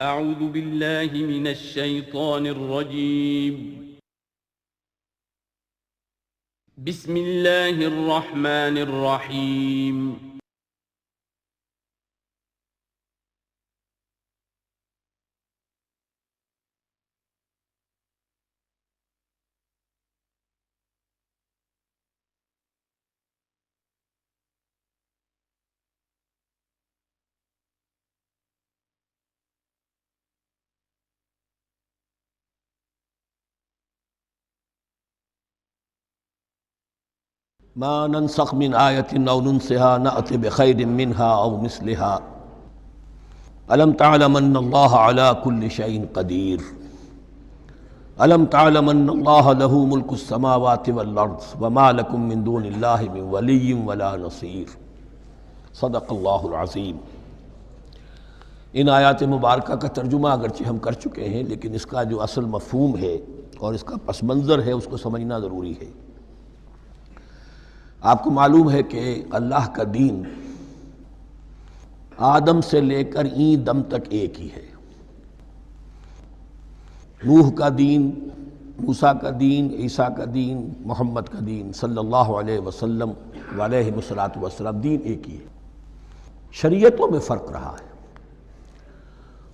اعوذ باللہ من الشیطان الرجیم بسم اللہ الرحمن الرحیم ما ننسخ من آیۃ او ننسها نأت بخیر منها او مثلها الم تعلم ان اللہ علی کل شیء قدیر الم تعلم ان اللہ له ملک السماوات والارض وما لکم من دون اللہ من ولی ولا نصیر صدق اللہ العظیم۔ ان آیات مبارکہ کا ترجمہ اگرچہ ہم کر چکے ہیں، لیکن اس کا جو اصل مفہوم ہے اور اس کا پس منظر ہے اس کو سمجھنا ضروری ہے۔ آپ کو معلوم ہے کہ اللہ کا دین آدم سے لے کر این دم تک ایک ہی ہے۔ نوح کا دین، موسیٰ کا دین، عیسیٰ کا دین، محمد کا دین صلی اللہ علیہ وسلم علیہ الصلاۃ والسلام، دین ایک ہی ہے۔ شریعتوں میں فرق رہا ہے،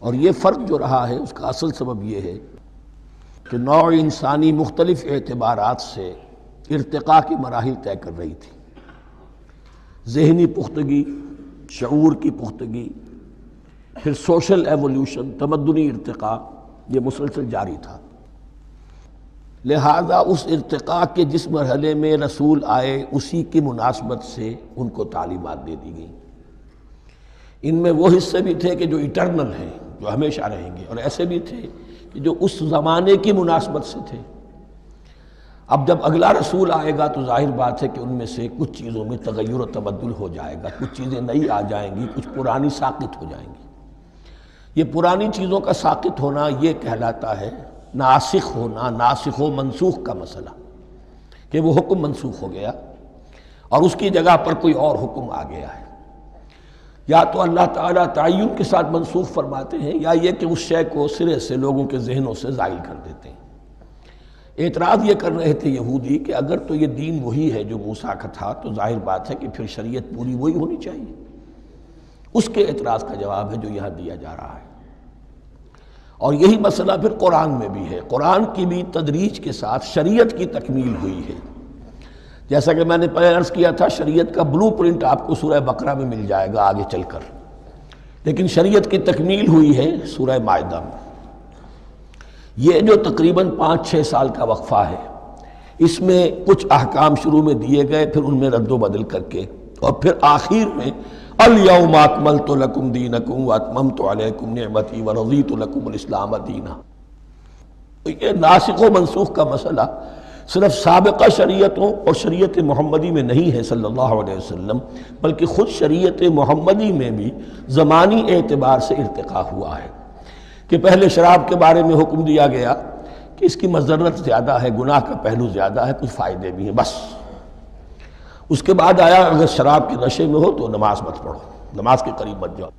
اور یہ فرق جو رہا ہے اس کا اصل سبب یہ ہے کہ نوع انسانی مختلف اعتبارات سے ارتقاء کی مراحل طے کر رہی تھی۔ ذہنی پختگی، شعور کی پختگی، پھر سوشل ایولیوشن، تمدنی ارتقاء، یہ مسلسل جاری تھا۔ لہذا اس ارتقاء کے جس مرحلے میں رسول آئے اسی کی مناسبت سے ان کو تعلیمات دے دی گئیں۔ ان میں وہ حصے بھی تھے کہ جو ایٹرنل ہیں، جو ہمیشہ رہیں گے، اور ایسے بھی تھے کہ جو اس زمانے کی مناسبت سے تھے۔ اب جب اگلا رسول آئے گا تو ظاہر بات ہے کہ ان میں سے کچھ چیزوں میں تغیر و تبدل ہو جائے گا، کچھ چیزیں نئی آ جائیں گی، کچھ پرانی ساقط ہو جائیں گی۔ یہ پرانی چیزوں کا ساقط ہونا یہ کہلاتا ہے ناسخ ہونا، ناسخ و منسوخ کا مسئلہ، کہ وہ حکم منسوخ ہو گیا اور اس کی جگہ پر کوئی اور حکم آ گیا ہے۔ یا تو اللہ تعالیٰ تعین کے ساتھ منسوخ فرماتے ہیں، یا یہ کہ اس شے کو سرے سے لوگوں کے ذہنوں سے زائل کر دیتے ہیں۔ اعتراض یہ کر رہے تھے یہودی کہ اگر تو یہ دین وہی ہے جو موسیٰ کا تھا تو ظاہر بات ہے کہ پھر شریعت پوری وہی ہونی چاہیے۔ اس کے اعتراض کا جواب ہے جو یہاں دیا جا رہا ہے، اور یہی مسئلہ پھر قرآن میں بھی ہے۔ قرآن کی بھی تدریج کے ساتھ شریعت کی تکمیل ہوئی ہے۔ جیسا کہ میں نے پہلے عرض کیا تھا، شریعت کا بلو پرنٹ آپ کو سورہ بقرہ میں مل جائے گا آگے چل کر، لیکن شریعت کی تکمیل ہوئی ہے سورہ مائدہ میں۔ یہ جو تقریباً 5-6 سال کا وقفہ ہے، اس میں کچھ احکام شروع میں دیے گئے، پھر ان میں رد و بدل کر کے، اور پھر آخر میں الیوم اکملت لکم دینکم واتممت علیکم نعمتی ورضیت لکم الاسلام دینا۔ یہ ناسخ و منسوخ کا مسئلہ صرف سابقہ شریعتوں اور شریعت محمدی میں نہیں ہے صلی اللہ علیہ وسلم، بلکہ خود شریعت محمدی میں بھی زمانی اعتبار سے ارتقاء ہوا ہے کہ پہلے شراب کے بارے میں حکم دیا گیا کہ اس کی مضرت زیادہ ہے، گناہ کا پہلو زیادہ ہے، کچھ فائدے بھی ہیں بس۔ اس کے بعد آیا اگر شراب کے نشے میں ہو تو نماز مت پڑھو، نماز کے قریب مت جاؤ۔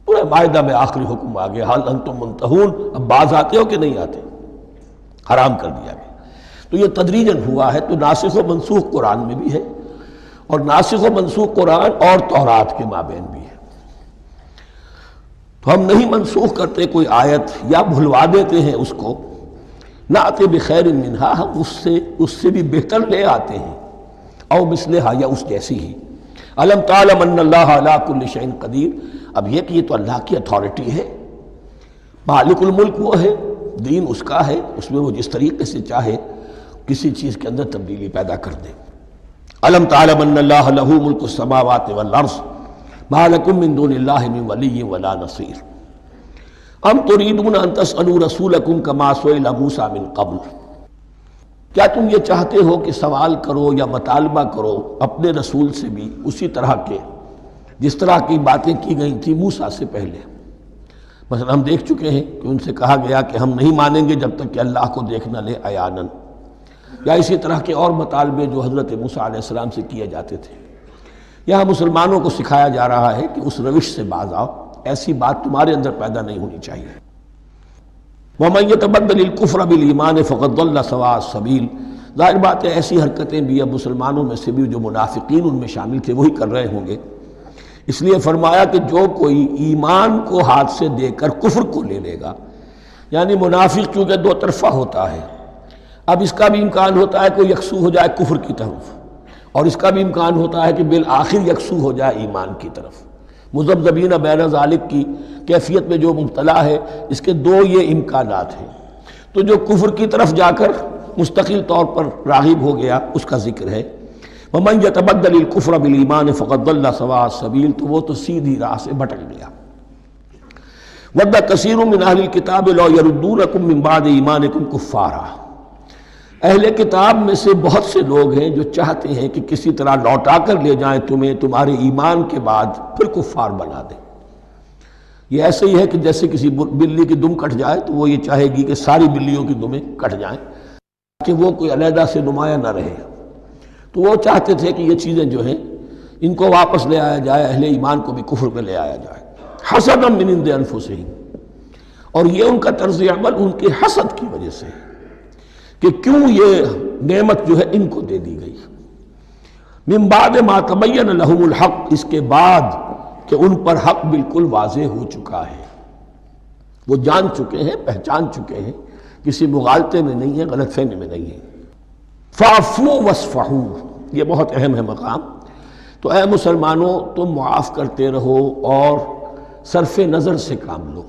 پورے معاہدہ میں آخری حکم آ گیا، حل انتم منتہون، اب باز آتے ہو کہ نہیں آتے، حرام کر دیا گیا۔ تو یہ تدریجاً ہوا ہے۔ تو ناسخ و منسوخ قرآن میں بھی ہے، اور ناسخ و منسوخ قرآن اور تورات کے مابین بھی ہے۔ تو ہم نہیں منسوخ کرتے کوئی آیت یا بھلوا دیتے ہیں اس کو، نأت بخیر منہا، ہم اس سے بھی بہتر لے آتے ہیں، او مثلہا، یا اس جیسی ہی۔ الم تعلم ان اللہ علی کل شیء قدیر، اب یہ کہ یہ تو اللہ کی اتھارٹی ہے، مالک الملک وہ ہے، دین اس کا ہے، اس میں وہ جس طریقے سے چاہے کسی چیز کے اندر تبدیلی پیدا کر دے۔ الم تعلم ان اللہ لہ ملک السماوات والارض ما لکم من دون اللہ من ولی ولا نصیر ام تریدون ان تسألوا رسولکم کما سئل موسیٰ من قبل، کیا تم یہ چاہتے ہو کہ سوال کرو یا مطالبہ کرو اپنے رسول سے بھی اسی طرح کے جس طرح کی باتیں کی گئی تھی موسیٰ سے پہلے؟ مثلا ہم دیکھ چکے ہیں کہ ان سے کہا گیا کہ ہم نہیں مانیں گے جب تک کہ اللہ کو دیکھ نہ لے عیاناً، یا اسی طرح کے اور مطالبے جو حضرت موسیٰ علیہ السلام سے کیے جاتے تھے۔ یہاں مسلمانوں کو سکھایا جا رہا ہے کہ اس روش سے باز آؤ ایسی بات تمہارے اندر پیدا نہیں ہونی چاہیے۔ وَمَن يَتَبَدَّلِ الْكُفْرَ بِالْإِيمَانِ فَقَدْ ضَلَّ سَوَاءَ السَّبِيلِ، ظاہر بات ہے ایسی حرکتیں بھی اب مسلمانوں میں سے بھی جو منافقین ان میں شامل تھے وہی کر رہے ہوں گے۔ اس لیے فرمایا کہ جو کوئی ایمان کو ہاتھ سے دے کر کفر کو لے لے گا، یعنی منافق چونکہ دو طرفہ ہوتا ہے، اب اس کا بھی امکان ہوتا ہے کہ یکسو ہو جائے کفر کی طرف، اور اس کا بھی امکان ہوتا ہے کہ بالآخر یکسو ہو جائے ایمان کی طرف۔ مذبذبین بین ذالک کی کیفیت میں جو مبتلا ہے، اس کے دو یہ امکانات ہیں۔ تو جو کفر کی طرف جا کر مستقل طور پر راغب ہو گیا اس کا ذکر ہے، وَمَن يَتَبَدَّلِ الْكُفْرَ بِالْإِيمَانِ فَقَدْ ضَلَّ سَوَاءَ السَّبِيلِ، تو وہ تو سیدھی راہ سے بھٹک گیا۔ وَدَّ كَثِيرٌ مِّنْ أَهْلِ الْكِتَابِ لَوْ يَرُدُّونَكُم مِّن بَعْدِ إِيمَانِكُمْ كُفَّارًا، اہل کتاب میں سے بہت سے لوگ ہیں جو چاہتے ہیں کہ کسی طرح لوٹا کر لے جائیں تمہیں تمہارے ایمان کے بعد پھر کفار بنا دیں۔ یہ ایسے ہی ہے کہ جیسے کسی بلی کی دم کٹ جائے تو وہ یہ چاہے گی کہ ساری بلیوں کی دمیں کٹ جائیں کہ وہ کوئی علیحدہ سے نمایاں نہ رہے۔ تو وہ چاہتے تھے کہ یہ چیزیں جو ہیں ان کو واپس لے آیا جائے، اہل ایمان کو بھی کفر میں لے آیا جائے، حسدا من عند انفسہم، اور یہ ان کا طرز عمل ان کے حسد کی وجہ سے کہ کیوں یہ نعمت جو ہے ان کو دے دی گئی۔ من بعد ما تبین لہم الحق، اس کے بعد کہ ان پر حق بالکل واضح ہو چکا ہے، وہ جان چکے ہیں، پہچان چکے ہیں، کسی مغالطے میں نہیں ہے، غلط فہمی میں نہیں ہے۔ فاعفوا واصفحوا، یہ بہت اہم ہے مقام۔ تو اے مسلمانوں تم معاف کرتے رہو اور صرف نظر سے کام لو۔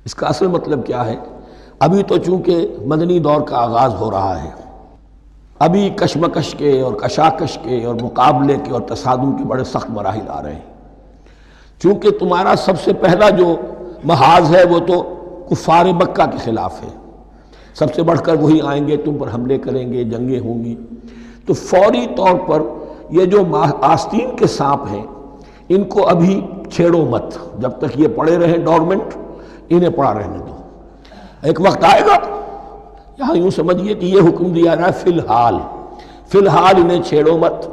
اس کا اصل مطلب کیا ہے؟ ابھی تو چونکہ مدنی دور کا آغاز ہو رہا ہے، ابھی کشمکش کے اور کشاکش کے اور مقابلے کے اور تصادم کے بڑے سخت مراحل آ رہے ہیں۔ چونکہ تمہارا سب سے پہلا جو محاذ ہے وہ تو کفار مکہ کے خلاف ہے، سب سے بڑھ کر وہی آئیں گے، تم پر حملے کریں گے، جنگیں ہوں گی، تو فوری طور پر یہ جو آستین کے سانپ ہیں ان کو ابھی چھیڑو مت، جب تک یہ پڑے رہیں ڈورمنٹ، انہیں پڑا رہنے دو۔ ایک وقت آئے گا، یہاں یوں سمجھیے کہ یہ حکم دیا رہا ہے فی الحال انہیں چھیڑو مت،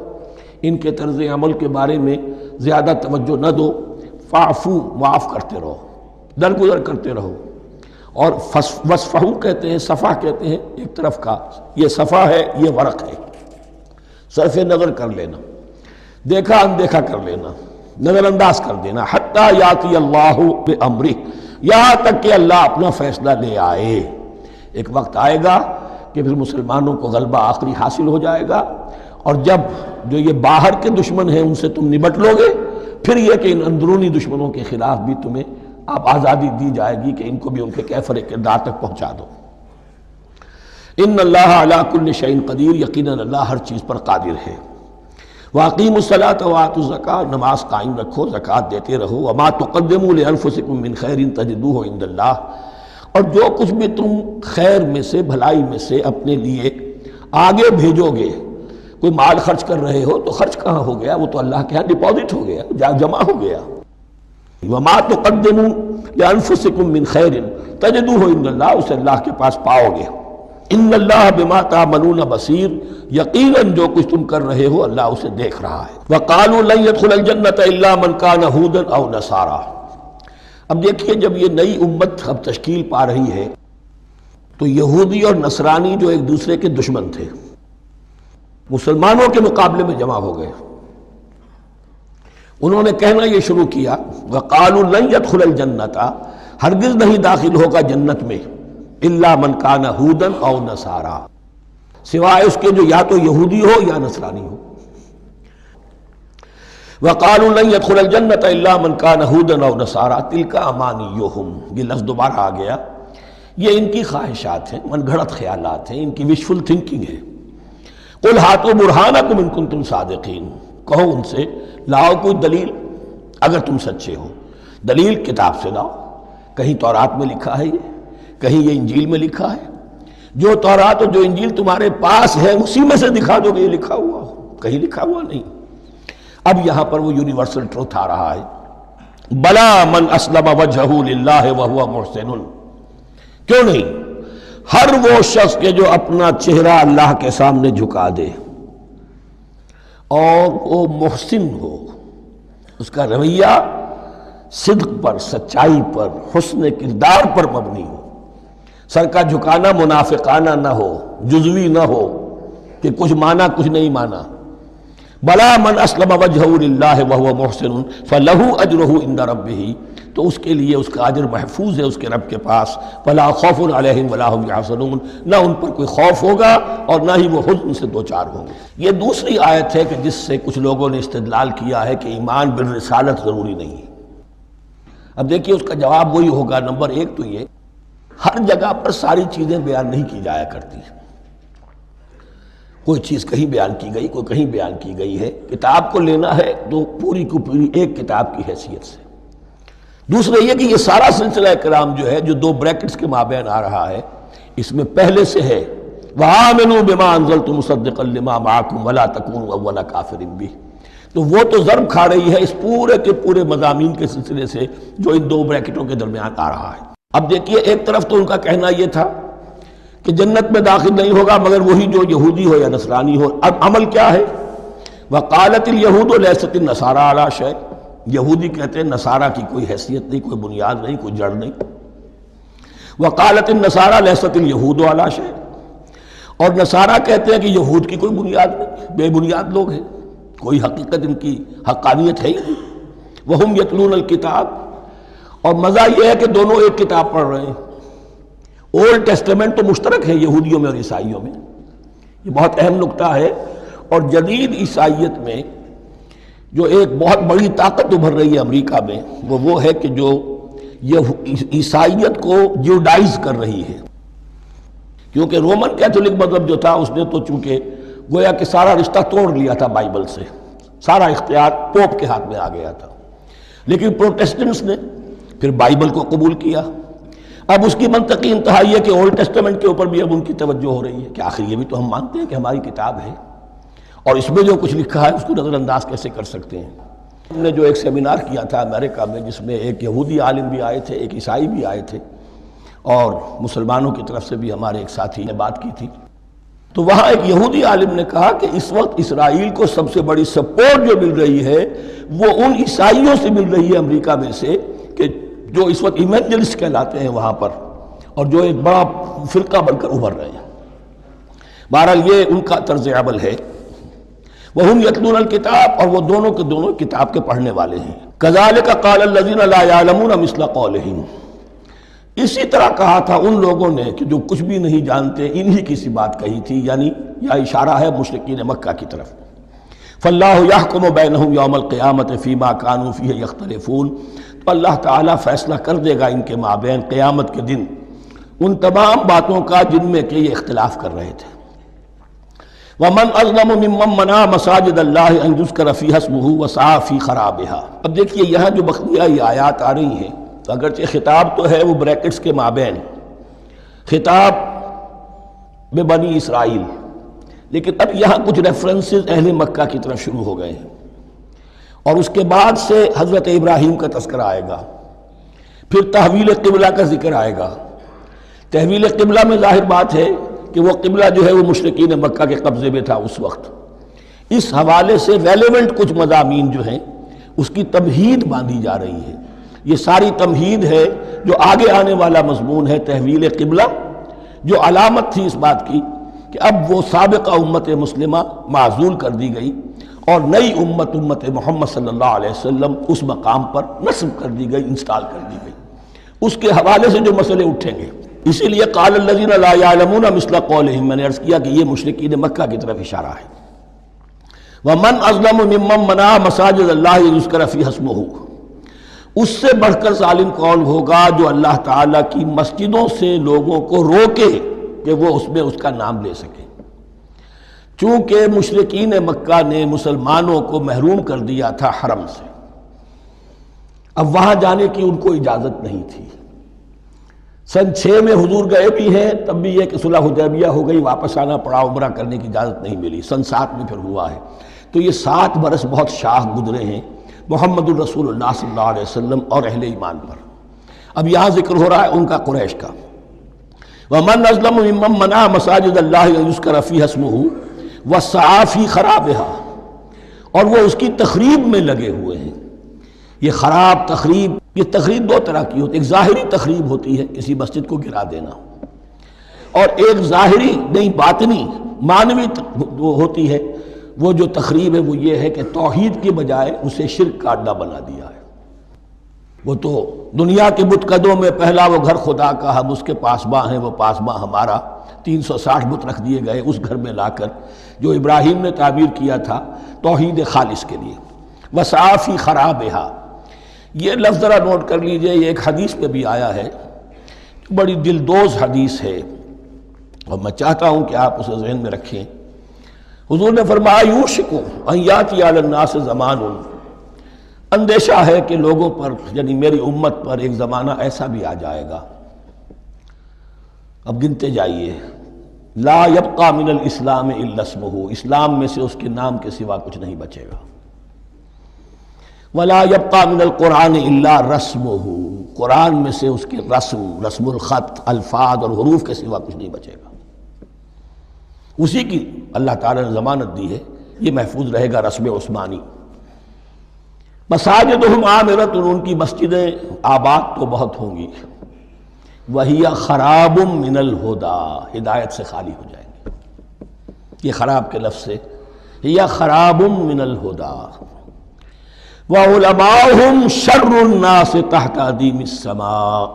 ان کے طرز عمل کے بارے میں زیادہ توجہ نہ دو، فاعفو، معاف کرتے رہو، درگزر کرتے رہو۔ اور وصفحو کہتے ہیں، صفح کہتے ہیں ایک طرف کا، یہ صفح ہے، یہ ورق ہے، صرف نظر کر لینا، دیکھا اندیکھا کر لینا، نظر انداز کر دینا، حتی یاتی اللہ بامرہ، یہاں تک کہ اللہ اپنا فیصلہ لے آئے۔ ایک وقت آئے گا کہ پھر مسلمانوں کو غلبہ آخری حاصل ہو جائے گا، اور جب جو یہ باہر کے دشمن ہیں ان سے تم نمٹ لو گے، پھر یہ کہ ان اندرونی دشمنوں کے خلاف بھی تمہیں اب آزادی دی جائے گی کہ ان کو بھی ان کے کیفر کردار تک پہنچا دو۔ ان اللہ علی کل شیء قدیر، یقیناً اللہ ہر چیز پر قادر ہے۔ واقیموا الصلاۃ وآتوا الزکاۃ، نماز قائم رکھو، زکوٰۃ دیتے رہو۔ وما تقدموا لانفسکم من خیر تجدوہ عند اللہ، اور جو کچھ بھی تم خیر میں سے، بھلائی میں سے اپنے لیے آگے بھیجو گے، کوئی مال خرچ کر رہے ہو تو خرچ کہاں ہو گیا؟ وہ تو اللہ کے ہاں ڈپازٹ ہو گیا، جمع ہو گیا۔ وما تقدموا لانفسکم من خیر تجدوہ عند اللہ، اسے اللہ کے پاس پاؤ گے۔ ان اللہ بما تعملون بصیر، یقیناً جو کچھ تم کر رہے ہو اللہ اسے دیکھ رہا ہے۔ وقالوا لن يدخل الجنۃ الا من كان هودا او نصارى، اب دیکھیے جب یہ نئی امت اب تشکیل پا رہی ہے تو یہودی اور نصرانی جو ایک دوسرے کے دشمن تھے مسلمانوں کے مقابلے میں جمع ہو گئے، انہوں نے کہنا یہ شروع کیا، وقالوا لن يدخل الجنۃ، ہرگز نہیں داخل ہوگا جنت میں، الا من کان ہودا او نصارا، سوائے اس کے جو یا تو یہودی ہو یا نصرانی ہو۔ وقالوا لن يدخل الجنۃ الا من کان ہودا او نصارا تلک امانیہم، یہ لفظ دوبارہ آ گیا، یہ ان کی خواہشات ہیں، من گھڑت خیالات ہیں، ان کی وشفل تھنکنگ ہے۔ قل ہاتوا برہانکم ان کنتم صادقین، کہو ان سے لاؤ کوئی دلیل اگر تم سچے ہو، دلیل کتاب سے لاؤ، کہیں تورات میں لکھا ہے یہ، کہیں یہ انجیل میں لکھا ہے، جو تورات اور جو انجیل تمہارے پاس ہے اسی میں سے دکھا دو کہ یہ لکھا ہوا ہو، کہیں لکھا ہوا نہیں۔ اب یہاں پر وہ یونیورسل ٹروتھ آ رہا ہے، بلا من اسلم وجہہ للہ وہو محسن، کیوں نہیں، ہر وہ شخص کے جو اپنا چہرہ اللہ کے سامنے جھکا دے اور وہ محسن ہو، اس کا رویہ صدق پر، سچائی پر، حسن کردار پر مبنی ہو، سر کا جھکانا منافقانہ نہ ہو، جزوی نہ ہو کہ کچھ مانا کچھ نہیں مانا۔ بلا من اسلم وجہہ للہ وہو محسن فلہ اجرہ عند ربہ، تو اس کے لیے اس کا اجر محفوظ ہے اس کے رب کے پاس۔ فلا خوف علیہم ولا هم یحزنون، نہ ان پر کوئی خوف ہوگا اور نہ ہی وہ حزن سے دوچار ہوں گے۔ یہ دوسری آیت ہے کہ جس سے کچھ لوگوں نے استدلال کیا ہے کہ ایمان بالرسالت ضروری نہیں ہے۔ اب دیکھیے اس کا جواب وہی ہوگا، نمبر ایک تو یہ، ہر جگہ پر ساری چیزیں بیان نہیں کی جایا کرتی، کوئی چیز کہیں بیان کی گئی، کوئی کہیں بیان کی گئی ہے۔ کتاب کو لینا ہے تو پوری کو پوری ایک کتاب کی حیثیت سے۔ دوسرا یہ کہ یہ سارا سلسلہ کرام جو ہے، جو دو بریکٹس کے مابین آ رہا ہے، اس میں پہلے سے ہے وَآمِنُوا بِمَا أَنزَلْتُ مُصَدِّقًا لِمَا مَعَكُمْ وَلَا تَكُونُوا أَوَّلَ كَافِرٍ بِهِ، تو وہ تو ضرب کھا رہی ہے اس پورے کے پورے مضامین کے سلسلے سے جو ان دو بریکٹوں کے درمیان آ رہا ہے۔ اب دیکھیے ایک طرف تو ان کا کہنا یہ تھا کہ جنت میں داخل نہیں ہوگا مگر وہی جو یہودی ہو یا نصرانی ہو۔ اب عمل کیا ہے؟ وَقَالَتِ الْيَهُودُ لَيْسَتِ النَّصَارَىٰ عَلَىٰ شَيْءٍ، یہودی کہتے ہیں نصارہ کی کوئی حیثیت نہیں، کوئی بنیاد نہیں، کوئی جڑ نہیں۔ وَقَالَتِ النَّصَارَىٰ لَيْسَتِ الْيَهُودُ عَلَىٰ شَيْءٍ، اور نصارہ کہتے ہیں کہ یہود کی کوئی بنیاد نہیں، بے بنیاد لوگ ہیں، کوئی حقیقت ان کی حقانیت ہے ہی نہیں۔ وَهُمْ يَتْلُونَ الْكِتَابَ، اور مزہ یہ ہے کہ دونوں ایک کتاب پڑھ رہے ہیں۔ اولڈ ٹیسٹمنٹ تو مشترک ہے یہودیوں میں اور عیسائیوں میں، یہ بہت اہم نکتہ ہے۔ اور جدید عیسائیت میں جو ایک بہت بڑی طاقت ابھر رہی ہے امریکہ میں، وہ ہے کہ جو یہ عیسائیت کو جیوڈائز کر رہی ہے، کیونکہ رومن کیتھولک مذہب جو تھا اس نے تو چونکہ گویا کہ سارا رشتہ توڑ لیا تھا بائبل سے، سارا اختیار پوپ کے ہاتھ میں آ گیا تھا، لیکن پروٹیسٹنٹس نے پھر بائبل کو قبول کیا۔ اب اس کی منطقی انتہا یہ کہ اولڈ ٹیسٹمنٹ کے اوپر بھی اب ان کی توجہ ہو رہی ہے کہ آخر یہ بھی تو ہم مانتے ہیں کہ ہماری کتاب ہے، اور اس میں جو کچھ لکھا ہے اس کو نظر انداز کیسے کر سکتے ہیں۔ ہم نے جو ایک سیمینار کیا تھا امریکہ میں، جس میں ایک یہودی عالم بھی آئے تھے، ایک عیسائی بھی آئے تھے، اور مسلمانوں کی طرف سے بھی ہمارے ایک ساتھی نے بات کی تھی، تو وہاں ایک یہودی عالم نے کہا کہ اس وقت اسرائیل کو سب سے بڑی سپورٹ جو مل رہی ہے وہ ان عیسائیوں سے مل رہی ہے امریکہ میں سے، کہ جو اس وقت ایونجلسٹ کہلاتے ہیں وہاں پر، اور جو ایک بڑا فرقہ بن کر ابھر رہے ہیں۔ بہرحال یہ ان کا طرز عمل ہے۔ وَهُمْ يَتْلُونَ الْكِتَابَ، اور وہ دونوں کے دونوں کتاب کے پڑھنے والے ہیں۔ كَذَلِكَ قَالَ الَّذِينَ لَا يَعْلَمُونَ مِثْلَ قَوْلِهِمْ، اسی طرح کہا تھا ان لوگوں نے کہ جو کچھ بھی نہیں جانتے انہی کی سی بات کہی تھی، یعنی یہ اشارہ ہے مشرکین مکہ کی طرف۔ فَاللَّهُ يَحْكُمُ بَيْنَهُمْ يَوْمَ الْقِيَامَةِ فِيمَا كَانُوا فِيهِ يَخْتَلِفُونَ، تو اللہ تعالیٰ فیصلہ کر دے گا ان کے مابین قیامت کے دن ان تمام باتوں کا جن میں کہ یہ اختلاف کر رہے تھے۔ وَمَنْ أَظْلَمُ مِمَّنْ مَنَعَ مَسَاجِدَ اللَّهِ أَنْ يُذْكَرَ فِيهَا اسْمُهُ وَسَعَىٰ فِي خَرَابِهَا۔ اب دیکھیے یہاں جو بخیہ یہ آیات آ رہی ہیں، تو اگرچہ خطاب تو ہے وہ بریکٹس کے مابین، خطاب میں بنی اسرائیل، لیکن اب یہاں کچھ ریفرنسز اہل مکہ کی طرف شروع ہو گئے ہیں، اور اس کے بعد سے حضرت ابراہیم کا تذکرہ آئے گا، پھر تحویل قبلہ کا ذکر آئے گا۔ تحویل قبلہ میں ظاہر بات ہے کہ وہ قبلہ جو ہے وہ مشرکین مکہ کے قبضے میں تھا اس وقت، اس حوالے سے ریلیونٹ کچھ مضامین جو ہیں اس کی تمہید باندھی جا رہی ہے۔ یہ ساری تمہید ہے جو آگے آنے والا مضمون ہے تحویل قبلہ، جو علامت تھی اس بات کی کہ اب وہ سابقہ امت مسلمہ معزول کر دی گئی اور نئی امت محمد صلی اللہ علیہ وسلم اس مقام پر نصب کر دی گئی، انسٹال کر دی گئی۔ اس کے حوالے سے جو مسئلے اٹھیں گے، اسی لیے قال الذین لا یعلمون مثل قولہم، میں نے عرض کیا کہ یہ مشرکین مکہ کی طرف اشارہ ہے۔ ومن اظلم ممن منع مساجد اللہ یذکر فیہا اسمہ، اس سے بڑھ کر ظالم کون ہوگا جو اللہ تعالیٰ کی مسجدوں سے لوگوں کو روکے کہ وہ اس میں اس کا نام لے سکے۔ چونکہ مشرکین مکہ نے مسلمانوں کو محروم کر دیا تھا حرم سے، اب وہاں جانے کی ان کو اجازت نہیں تھی۔ سن 6 میں حضور گئے بھی ہیں، تب بھی یہ کہ صلح حدیبیہ ہو گئی، واپس آنا پڑا، عمرہ کرنے کی اجازت نہیں ملی۔ سن 7 میں پھر ہوا ہے، تو یہ 7 برس بہت شاہ گزرے ہیں محمد الرسول اللہ صلی اللہ علیہ وسلم اور اہل ایمان پر۔ اب یہاں ذکر ہو رہا ہے ان کا، قریش کا۔ وَمَنْ أَظْلَمُ مِمَّنْ مَنَعَ مَسَاجِدَ اللَّهِ أَنْ يُذْكَرَ فِيهَا اسْمُهُ وَسَعَىٰ فِي خَرَابِهَا، اور وہ اس کی تخریب میں لگے ہوئے ہیں۔ یہ خراب تخریب، یہ تخریب دو طرح کی ہوتی ہے، ایک ظاہری تخریب ہوتی ہے کسی مسجد کو گرا دینا، اور ایک ظاہری نہیں باطنی معنوی ہوتی ہے۔ وہ جو تخریب ہے وہ یہ ہے کہ توحید کی بجائے اسے شرک کا اڈا بنا دیا ہے۔ وہ تو دنیا کے بت قدوں میں پہلا وہ گھر خدا کا، ہم اس کے پاسباں ہیں، وہ پاسباں ہمارا، 360 بت رکھ دیے گئے اس گھر میں لا کر جو ابراہیم نے تعبیر کیا تھا توحید خالص کے لیے۔ وَسَعَىٰ خرابہا، یہ لفظ ذرا نوٹ کر لیجئے، یہ ایک حدیث میں بھی آیا ہے، بڑی دلدوز حدیث ہے، اور میں چاہتا ہوں کہ آپ اسے ذہن میں رکھیں۔ حضور نے فرمایا یوشک ان یاتی علی الناس زمان، اندیشہ ہے کہ لوگوں پر یعنی میری امت پر ایک زمانہ ایسا بھی آ جائے گا، اب گنتے جائیے، لا یبقى من الاسلام الا اسمہ، اسلام میں سے اس کے نام کے سوا کچھ نہیں بچے گا، ولا یبقى من القرآن الا رسمہ، قرآن میں سے اس کے رسم الخط، الفاظ اور حروف کے سوا کچھ نہیں بچے گا، اسی کی اللہ تعالیٰ نے ضمانت دی ہے، یہ محفوظ رہے گا رسم عثمانی۔ مساجدہم عامرۃ، ان کی مسجدیں آباد تو بہت ہوں گی، وہی خراب من الہدی، ہدایت سے خالی ہو جائیں گے، یہ خراب کے لفظ سے، یا خراب من الہدی، وعلماؤہم شر الناس تحت ادیم السماء،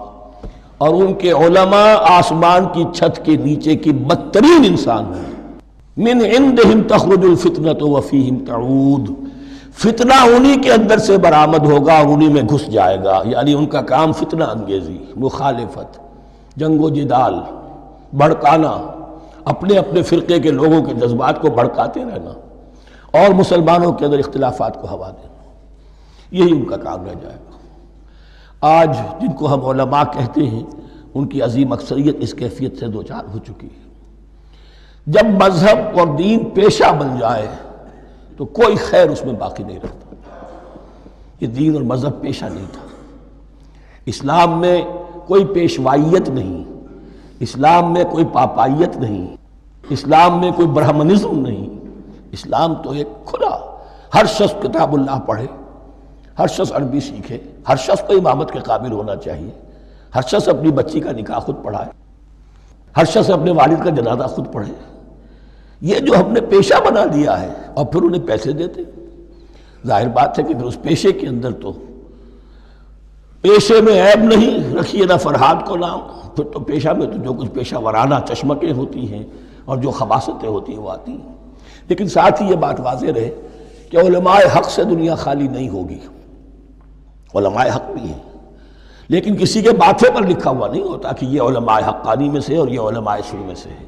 اور ان کے علماء آسمان کی چھت کے نیچے کی بدترین انسان ہیں، من عندہم تخرج الفتنۃ وفیہم تعود، فتنہ انہی کے اندر سے برآمد ہوگا اور انہی میں گھس جائے گا، یعنی ان کا کام فتنہ انگیزی، مخالفت، جنگ و جدال، بھڑکانا، اپنے اپنے فرقے کے لوگوں کے جذبات کو بھڑکاتے رہنا اور مسلمانوں کے اندر اختلافات کو ہوا دینا، یہی ان کا کام رہ جائے گا۔ آج جن کو ہم علماء کہتے ہیں ان کی عظیم اکثریت اس کیفیت سے دوچار ہو چکی ہے۔ جب مذہب اور دین پیشہ بن جائے تو کوئی خیر اس میں باقی نہیں رہتا۔ یہ دین اور مذہب پیشہ نہیں تھا، اسلام میں کوئی پیشوائیت نہیں، اسلام میں کوئی پاپائیت نہیں، اسلام میں کوئی برہمنزم نہیں، اسلام تو ایک کھلا، ہر شخص کتاب اللہ پڑھے، ہر شخص عربی سیکھے، ہر شخص کو امامت کے قابل ہونا چاہیے، ہر شخص اپنی بچی کا نکاح خود پڑھائے، ہر شخص اپنے والد کا جنازہ خود پڑھے۔ یہ جو ہم نے پیشہ بنا دیا ہے اور پھر انہیں پیسے دیتے، ظاہر بات ہے کہ پھر اس پیشے کے اندر تو پیشے میں عیب نہیں، رکھیے نہ فرہاد کو نام، پھر تو پیشہ میں تو جو کچھ پیشہ ورانہ چشمکیں ہوتی ہیں اور جو خباثتیں ہوتی ہیں وہ آتی ہیں۔ لیکن ساتھ ہی یہ بات واضح رہے کہ علماء حق سے دنیا خالی نہیں ہوگی، علماء حق بھی ہیں، لیکن کسی کے ماتھے پر لکھا ہوا نہیں ہوتا کہ یہ علماء حقانی میں سے اور یہ علماء سو میں سے ہے۔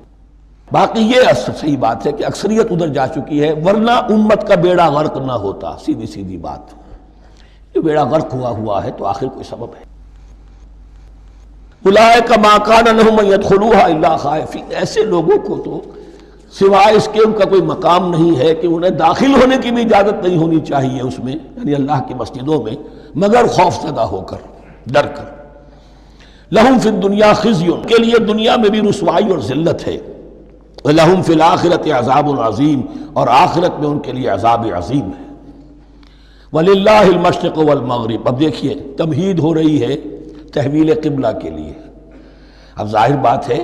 باقی یہ صحیح بات ہے کہ اکثریت ادھر جا چکی ہے، ورنہ امت کا بیڑا غرق نہ ہوتا، سیدھی سیدھی بات، یہ بیڑا غرق ہوا ہے تو آخر کوئی سبب ہے۔ اولئک ما کان لہم ان یدخلوها الا خائفین، ایسے لوگوں کو تو سوائے اس کے ان کا کوئی مقام نہیں ہے کہ انہیں داخل ہونے کی بھی اجازت نہیں ہونی چاہیے اس میں، یعنی اللہ کی مسجدوں میں، مگر خوف زدہ ہو کر، ڈر کر۔ لہم فی الدنیا خزی، کے لیے دنیا میں بھی رسوائی اور ذلت ہے، لہم فی الآخرۃ عذاب عظیم، اور آخرت میں ان کے لیے عذاب عظیم ہے۔ وَلِلَّهِ الْمَشْرِقُ وَالْمَغْرِبُ، اب دیکھیے تمہید ہو رہی ہے تحویل قبلہ کے لیے۔ اب ظاہر بات ہے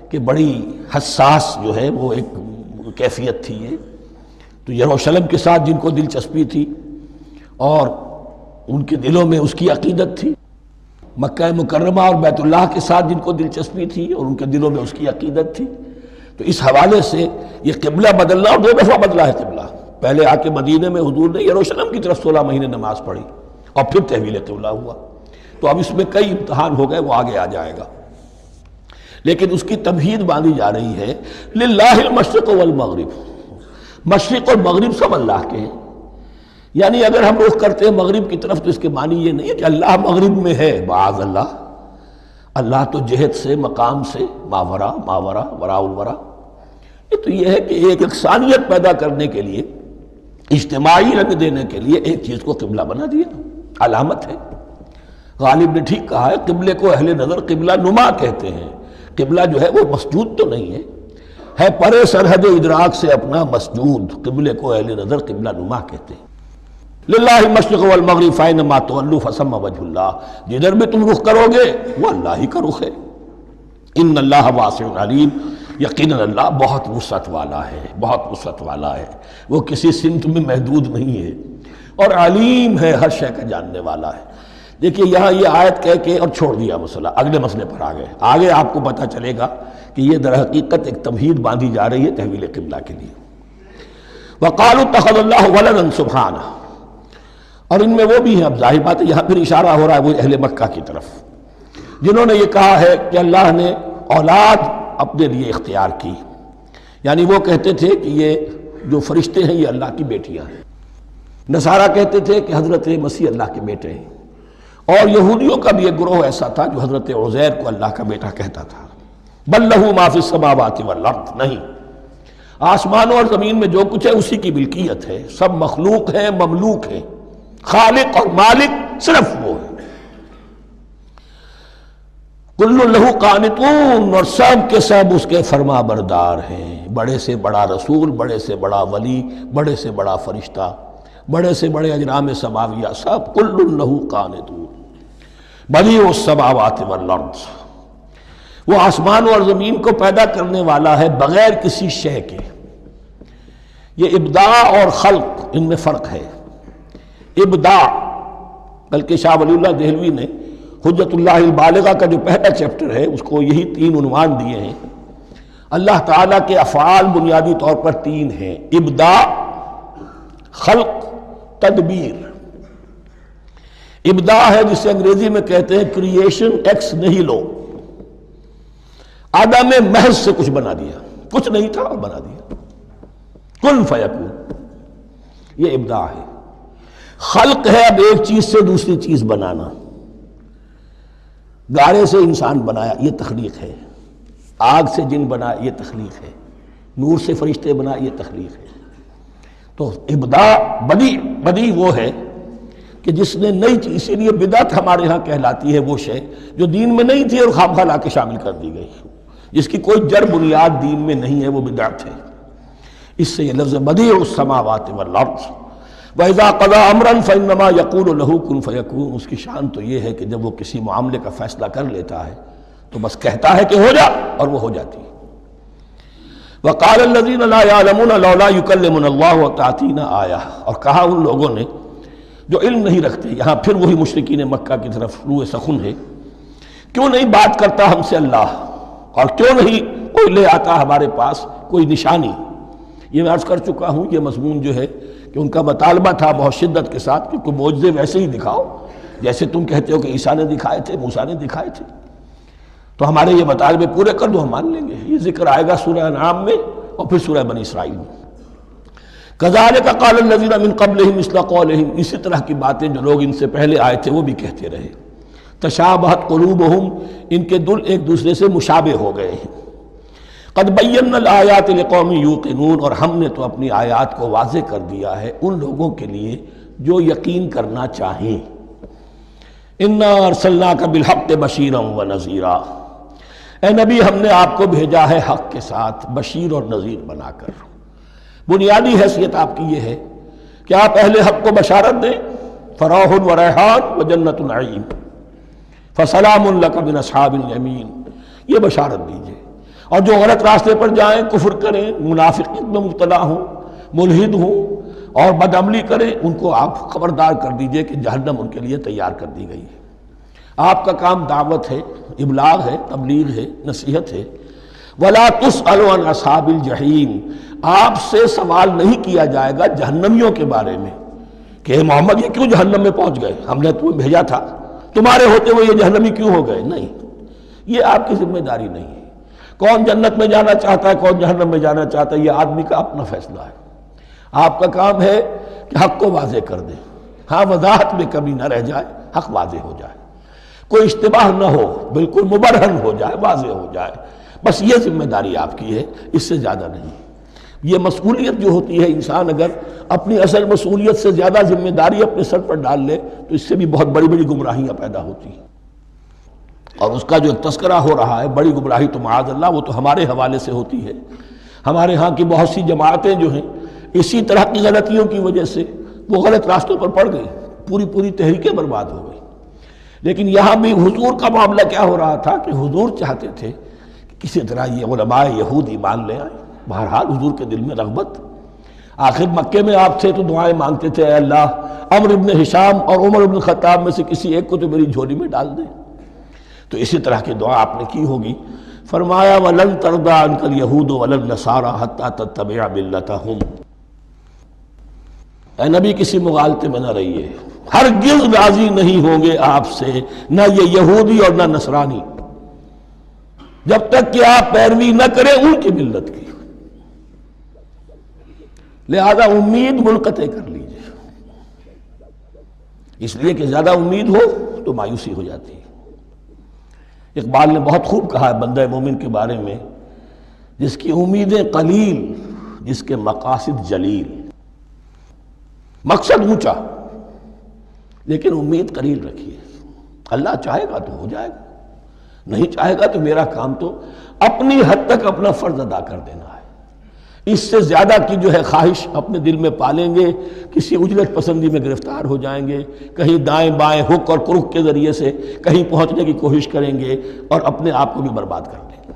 کہ بڑی حساس جو ہے وہ ایک کیفیت تھی یہ، تو یروشلم کے ساتھ جن کو دلچسپی تھی اور ان کے دلوں میں اس کی عقیدت تھی، مکہ مکرمہ اور بیت اللہ کے ساتھ جن کو دلچسپی تھی اور ان کے دلوں میں اس کی عقیدت تھی، تو اس حوالے سے یہ قبلہ بدلنا، اور 2 دفعہ بدلا ہے قبلہ۔ پہلے آ کے مدینے میں حضور نے یروشلم کی طرف 16 مہینے نماز پڑھی اور پھر تحویل قبلہ ہوا، تو اب اس میں کئی امتحان ہو گئے، وہ آگے آ جائے گا، لیکن اس کی تمہید باندھی جا رہی ہے۔ للہ المشرق والمغرب، مشرق اور مغرب سب اللہ کے ہیں، یعنی اگر ہم رخ کرتے ہیں مغرب کی طرف تو اس کے معنی یہ نہیں ہے کہ اللہ مغرب میں ہے، معاذ اللہ، اللہ تو جہت سے، مقام سے، ماورا وراء الورا، یہ تو یہ ہے کہ ایک یکسانیت پیدا کرنے کے لیے، اجتماعی رنگ دینے کے لیے ایک چیز کو قبلہ بنا دیا، علامت ہے۔ غالب نے ٹھیک کہا ہے، قبلے کو اہل نظر قبلہ نما کہتے ہیں، قبلہ جو ہے وہ مسجود تو نہیں ہے پرے سرحد ادراک سے اپنا مسجود، قبلے کو اہل نظر قبلہ نما کہتے ہیں۔ للہ المشرق والمغرب فأینما تولوا فثم وجہ اللہ، جدھر بھی تم رخ کرو گے وہ اللہ ہی کا رخ ہے۔ ان اللہ واسع علیم، یقیناً اللہ بہت وسعت والا ہے، بہت وسعت والا ہے، وہ کسی سمت میں محدود نہیں ہے، اور علیم ہے، ہر شے کا جاننے والا ہے۔ دیکھیے یہاں یہ آیت کہہ کے اور چھوڑ دیا مسئلہ، اگلے مسئلے پر آ گئے۔ آگے آپ کو پتہ چلے گا کہ یہ در حقیقت ایک تمہید باندھی جا رہی ہے تحویل قبلہ کے لیے۔ وقالوا اتخذ اللہ ولدا سبحانہ، اور ان میں وہ بھی ہیں، اب ظاہر بات ہے یہاں پھر اشارہ ہو رہا ہے وہ اہل مکہ کی طرف، جنہوں نے یہ کہا ہے کہ اللہ نے اولاد اپنے لیے اختیار کی، یعنی وہ کہتے تھے کہ یہ جو فرشتے ہیں یہ اللہ کی بیٹیاں ہیں، نصارہ کہتے تھے کہ حضرت مسیح اللہ کے بیٹے ہیں، اور یہودیوں کا بھی ایک گروہ ایسا تھا جو حضرت عزیر کو اللہ کا بیٹا کہتا تھا۔ بل لہ ما فی السماوات والارض، نہیں، آسمانوں اور زمین میں جو کچھ ہے اسی کی ملکیت ہے، سب مخلوق ہیں، مملوک ہیں، خالق اور مالک صرف وہ ہے۔ کل لہ قانتون، اور سب کے سب اس کے فرما بردار ہیں، بڑے سے بڑا رسول، بڑے سے بڑا ولی، بڑے سے بڑا فرشتہ، بڑے سے بڑے اجرام سماویہ، سب کل لہ قانتون بدیع السماوات والارض، وہ آسمان اور زمین کو پیدا کرنے والا ہے بغیر کسی شے کے۔ یہ ابداع اور خلق ان میں فرق ہے۔ ابداع، بلکہ شاہ ولی اللہ دہلوی نے حجت اللہ البالغہ کا جو پہلا چیپٹر ہے اس کو یہی 3 عنوان دیے ہیں۔ اللہ تعالیٰ کے افعال بنیادی طور پر 3 ہیں، ابداع، خلق، تدبیر۔ ابداع ہے جسے انگریزی میں کہتے ہیں کریشن ایکس نہیلو، عدم محض سے کچھ بنا دیا، کچھ نہیں تھا اور بنا دیا، کن فیکون، یہ ابداع ہے۔ خلق ہے اب ایک چیز سے دوسری چیز بنانا، گارے سے انسان بنایا، یہ تخلیق ہے، آگ سے جن بنایا، یہ تخلیق ہے، نور سے فرشتے بنایا، یہ تخلیق ہے۔ تو ابداع بدیع وہ ہے کہ جس نے نئی چیز، اسی لیے بدعت ہمارے ہاں کہلاتی ہے وہ شے جو دین میں نہیں تھی اور خواہ لا کے شامل کر دی گئی، جس کی کوئی جڑ بنیاد دین میں نہیں ہے، وہ بدعت ہے۔ اس سے یہ لفظ بدیع السماوات والارض، وَإِذَا قَضَىٰ أَمْرًا فَإِنَّمَا يَقُولُ لَهُ كُن فَيَكُونُ، اس کی شان تو یہ ہے کہ جب وہ کسی معاملے کا فیصلہ کر لیتا ہے تو بس کہتا ہے کہ ہو جا، اور وہ ہو جاتی ہے۔ وَقَالَ الَّذِينَ لَا يَعْلَمُونَ لَوْلَا يُكَلِّمُنَا اللَّهُ وَتَأْتِينَا آیَةٌ، اور کہا ان لوگوں نے جو علم نہیں رکھتے، یہاں پھر وہی مشرکین مکہ کی طرف روح سخن ہے، کیوں نہیں بات کرتا ہم سے اللہ، اور کیوں نہیں کوئی لے آتا ہمارے پاس کوئی نشانی۔ یہ میں عرض کر چکا ہوں، یہ مضمون جو ہے کہ ان کا مطالبہ تھا بہت شدت کے ساتھ کہ کوئی معجزے ویسے ہی دکھاؤ جیسے تم کہتے ہو کہ عیسیٰ نے دکھائے تھے، موسیٰ نے دکھائے تھے، تو ہمارے یہ مطالبے پورے کر دو، ہم مان لیں گے۔ یہ ذکر آئے گا سورہ انعام میں اور پھر سورہ بنی اسرائیل میں۔ کذالک قال الذین من قبلہم مثل قولہم، اسی طرح کی باتیں جو لوگ ان سے پہلے آئے تھے وہ بھی کہتے رہے۔ تشابہت قلوبہم، ان کے دل ایک دوسرے سے مشابہ ہو گئے ہیں۔ قد بینا الآیات لقوم یوقنون، اور ہم نے تو اپنی آیات کو واضح کر دیا ہے ان لوگوں کے لیے جو یقین کرنا چاہیں۔ انا ارسلناک بالحق بشیرا ونذیرا، اے نبی ہم نے آپ کو بھیجا ہے حق کے ساتھ بشیر اور نذیر بنا کر۔ بنیادی حیثیت آپ کی یہ ہے کہ آپ اہل حق کو بشارت دیں، فراح و ریحان و جنت نعیم، فسلام لک من اصحاب الیمین، یہ بشارت دیجئے۔ اور جو غلط راستے پر جائیں، کفر کریں، منافقت میں مبتلا ہوں، ملحد ہوں اور بدعملی کریں، ان کو آپ خبردار کر دیجئے کہ جہنم ان کے لیے تیار کر دی گئی ہے۔ آپ کا کام دعوت ہے، ابلاغ ہے، تبلیغ ہے، نصیحت ہے۔ وَلَا تُسْأَلُ عَنْ أَصْحَابِ الْجَحِيمِ، آپ سے سوال نہیں کیا جائے گا جہنمیوں کے بارے میں کہ محمد یہ کیوں جہنم میں پہنچ گئے، ہم نے تمہیں بھیجا تھا، تمہارے ہوتے ہوئے یہ جہنمی کیوں ہو گئے؟ نہیں، یہ آپ کی ذمہ داری نہیں ہے۔ کون جنت میں جانا چاہتا ہے، کون جہنم میں جانا چاہتا ہے، یہ آدمی کا اپنا فیصلہ ہے۔ آپ کا کام ہے کہ حق کو واضح کر دیں، ہاں وضاحت میں کمی نہ رہ جائے، حق واضح ہو جائے، کوئی اشتباہ نہ ہو، بالکل مبرہن ہو جائے، واضح ہو جائے، بس یہ ذمہ داری آپ کی ہے، اس سے زیادہ نہیں۔ یہ مسئولیت جو ہوتی ہے، انسان اگر اپنی اصل مسئولیت سے زیادہ ذمہ داری اپنے سر پر ڈال لے تو اس سے بھی بہت بڑی بڑی گمراہیاں پیدا ہوتی ہیں۔ اور اس کا جو تذکرہ ہو رہا ہے بڑی گمراہی تو معاذ اللہ وہ تو ہمارے حوالے سے ہوتی ہے۔ ہمارے ہاں کی بہت سی جماعتیں جو ہیں اسی طرح کی غلطیوں کی وجہ سے وہ غلط راستوں پر پڑ گئی، پوری تحریکیں برباد ہو گئی۔ لیکن یہاں بھی حضور کا معاملہ کیا ہو رہا تھا کہ حضور چاہتے تھے کہ کسی طرح یہ علماء یہود ایمان لے آئے۔ بہرحال حضور کے دل میں رغبت، آخر مکے میں آپ تھے تو دعائیں مانگتے تھے، اے اللہ عمرو ابن ہشام اور عمر ابن خطاب میں سے کسی ایک کو تو میری جھولی میں ڈال دے۔ تو اسی طرح کی دعا آپ نے کی ہوگی۔ فرمایا وَلَن تَرْضَىٰ عَنكَ الْيَهُودُ وَلَا النَّصَارَىٰ حَتَّىٰ تَتَّبِعَ مِلَّتَهُمْ۔ اے نبی کسی مغالطے میں نہ رہیے، ہرگز راضی نہیں ہوں گے آپ سے نہ یہ یہودی اور نہ نصرانی، جب تک کہ آپ پیروی نہ کریں ان کی ملت کی۔ لہذا امید منقطع کر لیجیے، اس لیے کہ زیادہ امید ہو تو مایوسی ہو جاتی ہے۔ اقبال نے بہت خوب کہا ہے بندہ مومن کے بارے میں، جس کی امیدیں قلیل، جس کے مقاصد جلیل۔ مقصد اونچا لیکن امید قلیل رکھیے، اللہ چاہے گا تو ہو جائے گا، نہیں چاہے گا تو میرا کام تو اپنی حد تک اپنا فرض ادا کر دینا ہے۔ اس سے زیادہ کی جو ہے خواہش اپنے دل میں پالیں گے، کسی اجرت پسندی میں گرفتار ہو جائیں گے، کہیں دائیں بائیں ہک اور کرک کے ذریعے سے کہیں پہنچنے کی کوشش کریں گے اور اپنے آپ کو بھی برباد کر دیں گے۔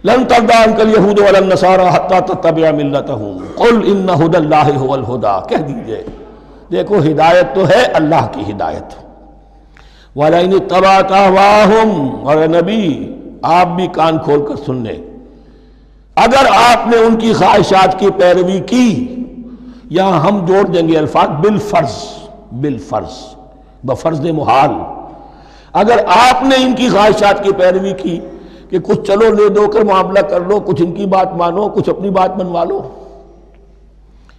لن ترضى عنك اليهود ولا النصارى حتى تتبع ملتهم قل ان هدى الله هو الهدى، کہہ دیجئے دیکھو ہدایت تو ہے اللہ کی ہدایت۔ وَلَئِنِ اتَّبَعْتَ أَهْوَاءَهُمْ، اور نبی آپ بھی کان کھول کر سن لیں، اگر آپ نے ان کی خواہشات کی پیروی کی، یہاں ہم جوڑ دیں گے الفاظ بالفرض بفرض محال، اگر آپ نے ان کی خواہشات کی پیروی کی کہ کچھ چلو لے دو کر معاملہ کر لو، کچھ ان کی بات مانو، کچھ اپنی بات منوا لو۔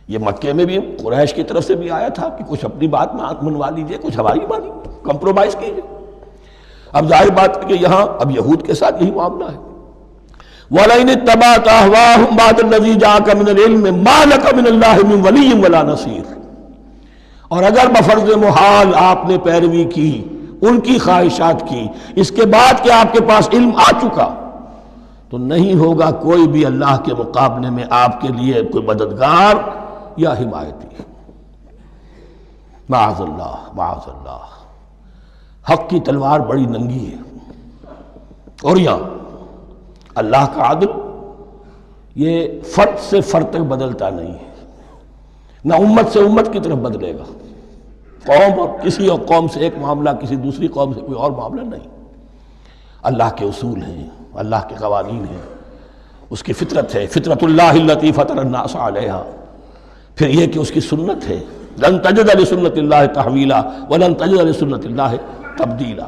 یہ مکے میں بھی قریش کی طرف سے بھی آیا تھا کہ کچھ اپنی بات منوا لیجئے، کچھ ہماری مانی، کمپرومائز کیجئے۔ اب ظاہر بات ہے کہ یہاں اب یہود کے ساتھ یہی معاملہ ہے۔ وَلَئِنِ اتَّبَعْتَ أَهْوَاءَهُمْ بَعْدَ الَّذِي جَاءَكَ مِنَ الْعِلْمِ مَا لَكَ مِنَ اللَّهِ مِنْ وَلِيٍّ وَلَا نَصِيرٍ، اور اگر بفرض محال آپ نے پیروی کی ان کی خواہشات کی، اس کے بعد کہ آپ کے پاس علم آ چکا، تو نہیں ہوگا کوئی بھی اللہ کے مقابلے میں آپ کے لیے کوئی مددگار یا حمایتی۔ معاذ اللہ معاذ اللہ، حق کی تلوار بڑی ننگی ہے، اور یہاں اللہ کا عدل یہ فرد سے فرد تک بدلتا نہیں ہے، نہ امت سے امت کی طرف بدلے گا، قوم اور کسی اور قوم سے ایک معاملہ، کسی دوسری قوم سے کوئی اور معاملہ نہیں۔ اللہ کے اصول ہیں، اللہ کے قوانین ہیں، اس کی فطرت ہے، فطرت اللہ التی فطر الناس علیہا، پھر یہ کہ اس کی سنت ہے، لن تجد لسنت اللہ تحویلا ولن تجد لسنت اللہ تبدیلا۔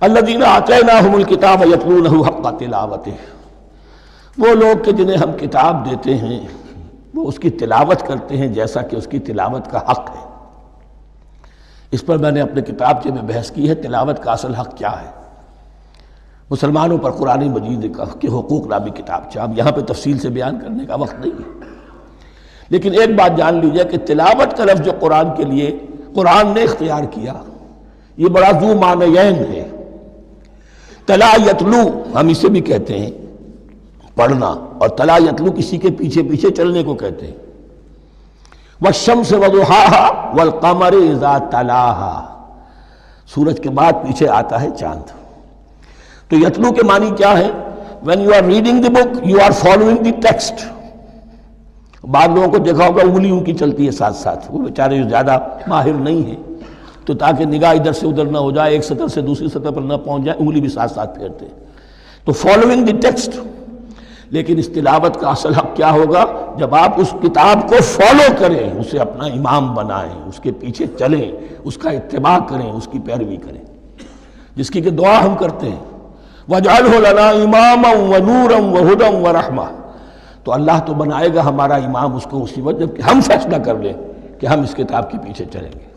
الذین آتیناہم الکتاب یتلونہ حق تلاوتہ، وہ لوگ کہ جنہیں ہم کتاب دیتے ہیں وہ اس کی تلاوت کرتے ہیں جیسا کہ اس کی تلاوت کا حق ہے۔ اس پر میں نے اپنے کتابچے میں بحث کی ہے، تلاوت کا اصل حق کیا ہے۔ مسلمانوں پر قرآن مجید کے حقوق نامی کتابچہ، اب یہاں پہ تفصیل سے بیان کرنے کا وقت نہیں ہے، لیکن ایک بات جان لیجئے کہ تلاوت کا لفظ جو قرآن کے لیے قرآن نے اختیار کیا، یہ بڑا ذو معنیین ہے۔ تلا یتلو ہم اسے بھی کہتے ہیں پڑھنا، اور تلا یتلو کسی کے پیچھے پیچھے چلنے کو کہتے ہیں۔ والشمس وضحاها والقمر اذا تلاها، سورج کے بعد پیچھے آتا ہے چاند۔ تو یتلو کے معنی کیا ہے؟ when you are reading the book you are following the text۔ بعض لوگوں کو دیکھا ہوگا انگلی ان کی چلتی ہے ساتھ ساتھ، وہ بیچارے جو زیادہ ماہر نہیں ہیں تو تاکہ نگاہ ادھر سے ادھر نہ ہو جائے، ایک سطر سے دوسری سطر پر نہ پہنچ جائے، انگلی بھی ساتھ ساتھ پھیرتے ہیں، تو فالوئنگ دی ٹیکسٹ۔ لیکن اس تلاوت کا اصل حق کیا ہوگا؟ جب آپ اس کتاب کو فالو کریں، اسے اپنا امام بنائیں، اس کے پیچھے چلیں، اس کا اتباع کریں، اس کی پیروی کریں، جس کی کہ دعا ہم کرتے ہیں وَاجْعَلْهُ لَنَا إِمَامًا وَنُورًا وَهُدًى وَرَحْمَةً، تو اللہ تو بنائے گا ہمارا امام اس کو اسی وقت جب کہ ہم فیصلہ کر لیں کہ ہم اس کتاب کے پیچھے چلیں گے۔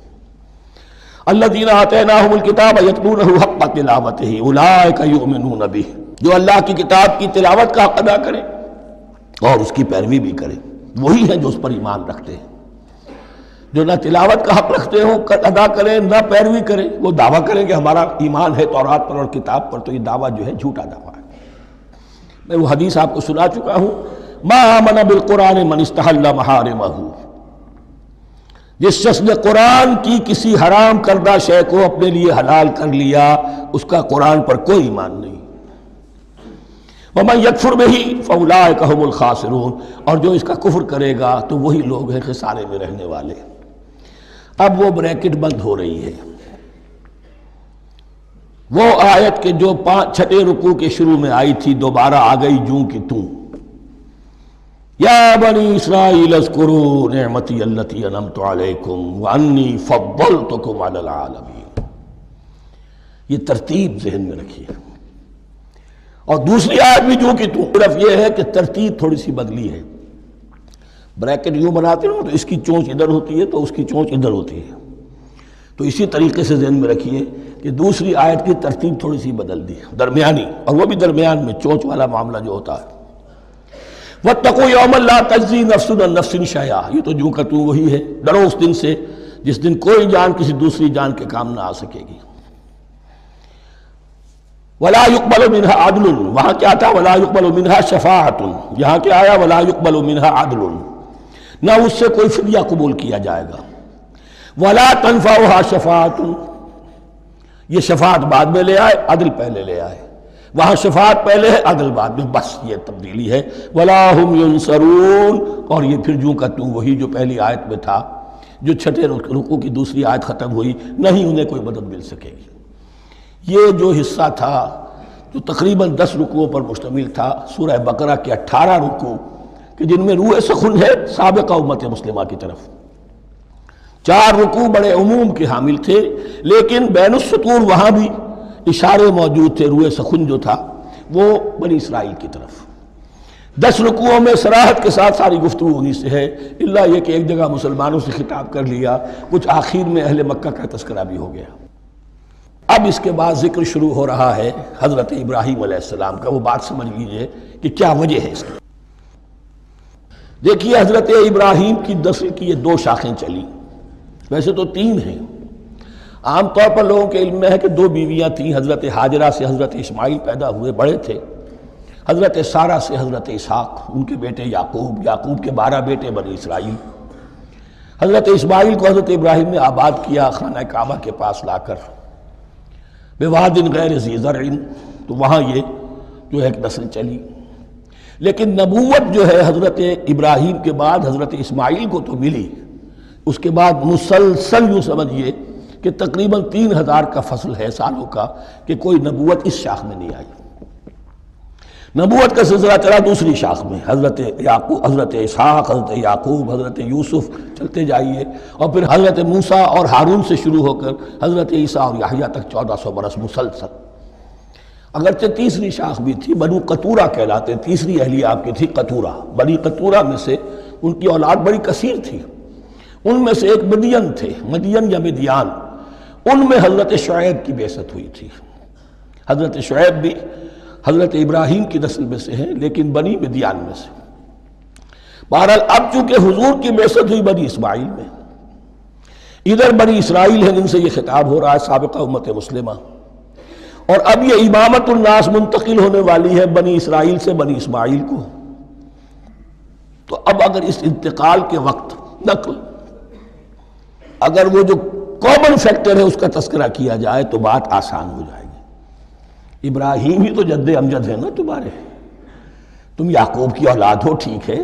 الذین آتیناہم الکتاب یتلونہ حق تلاوتہ اولئک یؤمنون بہ، جو اللہ کی کتاب کی تلاوت کا حق ادا کریں اور اس کی پیروی بھی کریں، وہی ہیں جو اس پر ایمان رکھتے ہیں۔ جو نہ تلاوت کا حق رکھتے ہوں ادا کریں، نہ پیروی کریں، وہ دعویٰ کریں کہ ہمارا ایمان ہے تورات پر اور کتاب پر، تو یہ دعویٰ جو ہے جھوٹا دعویٰ ہے۔ میں وہ حدیث آپ کو سنا چکا ہوں، ما آمن بالقرآن من استحل محارمہ، جس شخص نے قرآن کی کسی حرام کردہ شے کو اپنے لیے حلال کر لیا اس کا قرآن پر کوئی ایمان نہیں۔ وَمَن يَكْفُرْ بِهِ فَأُولَٰئِكَ هُمُ الْخَاسِرُونَ، اور جو اس کا کفر کرے گا تو وہی لوگ ہیں خسارے میں رہنے والے۔ اب وہ بریکٹ بند ہو رہی ہے، وہ آیت کے جو چھٹے رکوع کے شروع میں آئی تھی دوبارہ آ گئی جوں کی توں۔ یا بنی اسرائیل اذکروا نعمتی التی انعمت علیکم وانی فضلتکم علی العالمین، یہ ترتیب ذہن میں رکھیے۔ اور دوسری آیت بھی جو کہ تو، صرف یہ ہے کہ ترتیب تھوڑی سی بدلی ہے۔ بریکٹ یوں بناتے ہو تو اس کی چونچ ادھر ہوتی ہے تو اس کی چونچ ادھر ہوتی ہے، تو اسی طریقے سے ذہن میں رکھیے کہ دوسری آیت کی ترتیب تھوڑی سی بدل دی درمیانی، اور وہ بھی درمیان میں چونچ والا معاملہ جو ہوتا ہے۔ وَاتَّقُوا يَوْمًا لَا تَجْزِي نَفْسٌ عَن نَفْسٍ شَيْئًا، یہ تو جو کہ تو وہی ہے، ڈرو اس دن سے جس دن کوئی جان کسی دوسری جان کے کام نہ آ سکے گی۔ وَلَا يُقْبَلُ مِنْهَا عَدْلٌ، وہاں کیا تھا وَلَا يُقْبَلُ مِنْهَا شَفَاعَةٌ، یہاں کیا آیا وَلَا يُقْبَلُ مِنْهَا عَدْلٌ، نہ اس سے کوئی فدیہ قبول کیا جائے گا۔ وَلَا تَنْفَعُهَا شَفَاعَةٌ، یہ شفاعت بعد میں لے آئے، عدل پہلے لے آئے، وہاں شفاعت پہلے ہے عدل بعد میں، بس یہ تبدیلی ہے۔ وَلَا هُمْ يُنصَرُونَ، اور یہ پھر جو کا تو وہی جو پہلی آیت میں تھا، جو چھٹے رکوع کی دوسری آیت ختم ہوئی، نہیں انہیں کوئی مدد مل سکے گی۔ یہ جو حصہ تھا جو تقریباً 10 رکوعوں پر مشتمل تھا، سورہ بقرہ کے 18 رکوع کہ جن میں روح سخن ہے سابقہ امت مسلمہ کی طرف، 4 رکوع بڑے عموم کے حامل تھے، لیکن بین السطور وہاں بھی اشارے موجود تھے، روح سخن جو تھا وہ بنی اسرائیل کی طرف۔ 10 رکوعوں میں صراحت کے ساتھ ساری گفتگو انہی سے ہے، الا یہ کہ ایک جگہ مسلمانوں سے خطاب کر لیا، کچھ آخر میں اہل مکہ کا تذکرہ بھی ہو گیا۔ اب اس کے بعد ذکر شروع ہو رہا ہے حضرت ابراہیم علیہ السلام کا۔ وہ بات سمجھ لیجئے کہ کیا وجہ ہے اس کی۔ دیکھیے حضرت ابراہیم کی نسل کی یہ 2 شاخیں چلی، ویسے تو 3 ہیں، عام طور پر لوگوں کے علم میں ہے کہ 2 بیویاں تھیں، حضرت ہاجرہ سے حضرت اسماعیل پیدا ہوئے، بڑے تھے، حضرت سارہ سے حضرت اسحاق، ان کے بیٹے یعقوب، یعقوب کے 12 بیٹے بنی اسرائیل۔ حضرت اسماعیل کو حضرت ابراہیم نے آباد کیا خانہ کعبہ کے پاس لا کر، بواد غیر ذی زرع، تو وہاں یہ جو ایک نسل چلی۔ لیکن نبوت جو ہے حضرت ابراہیم کے بعد حضرت اسماعیل کو تو ملی، اس کے بعد مسلسل یوں سمجھیے کہ تقریباً 3000 کا فصل ہے سالوں کا کہ کوئی نبوت اس شاخ میں نہیں آئی۔ نبوت کا سلسلہ چلا دوسری شاخ میں، حضرت یعقوب، حضرت اسحاق، حضرت یعقوب، حضرت یوسف، چلتے جائیے، اور پھر حضرت موسیٰ اور ہارون سے شروع ہو کر حضرت عیسیٰ اور یحییٰ تک 1400 برس مسلسل۔ اگرچہ تیسری شاخ بھی تھی، بنو قطورہ کہلاتے، تیسری اہلیہ آپ کی تھی قطورہ، بنی قطورہ میں سے ان کی اولاد بڑی کثیر تھی، ان میں سے ایک مدین تھے، مدین یا مدیان، ان میں حضرت شعیب کی بعثت ہوئی تھی۔ حضرت شعیب بھی حضرت ابراہیم کی نسل میں سے ہیں لیکن بنی مدیان میں سے۔ بہرحال اب چونکہ حضور کی بعثت ہوئی بنی اسماعیل میں، ادھر بنی اسرائیل ہیں جن سے یہ خطاب ہو رہا ہے سابقہ امت مسلمہ، اور اب یہ امامت الناس منتقل ہونے والی ہے بنی اسرائیل سے بنی اسماعیل کو۔ تو اب اگر اس انتقال کے وقت نقل، اگر وہ جو کامن فیکٹر ہے اس کا تذکرہ کیا جائے تو بات آسان ہو جائے گی۔ ابراہیم ہی تو جد امجد ہے نا تمہارے، تم یعقوب کی اولاد ہو ٹھیک ہے،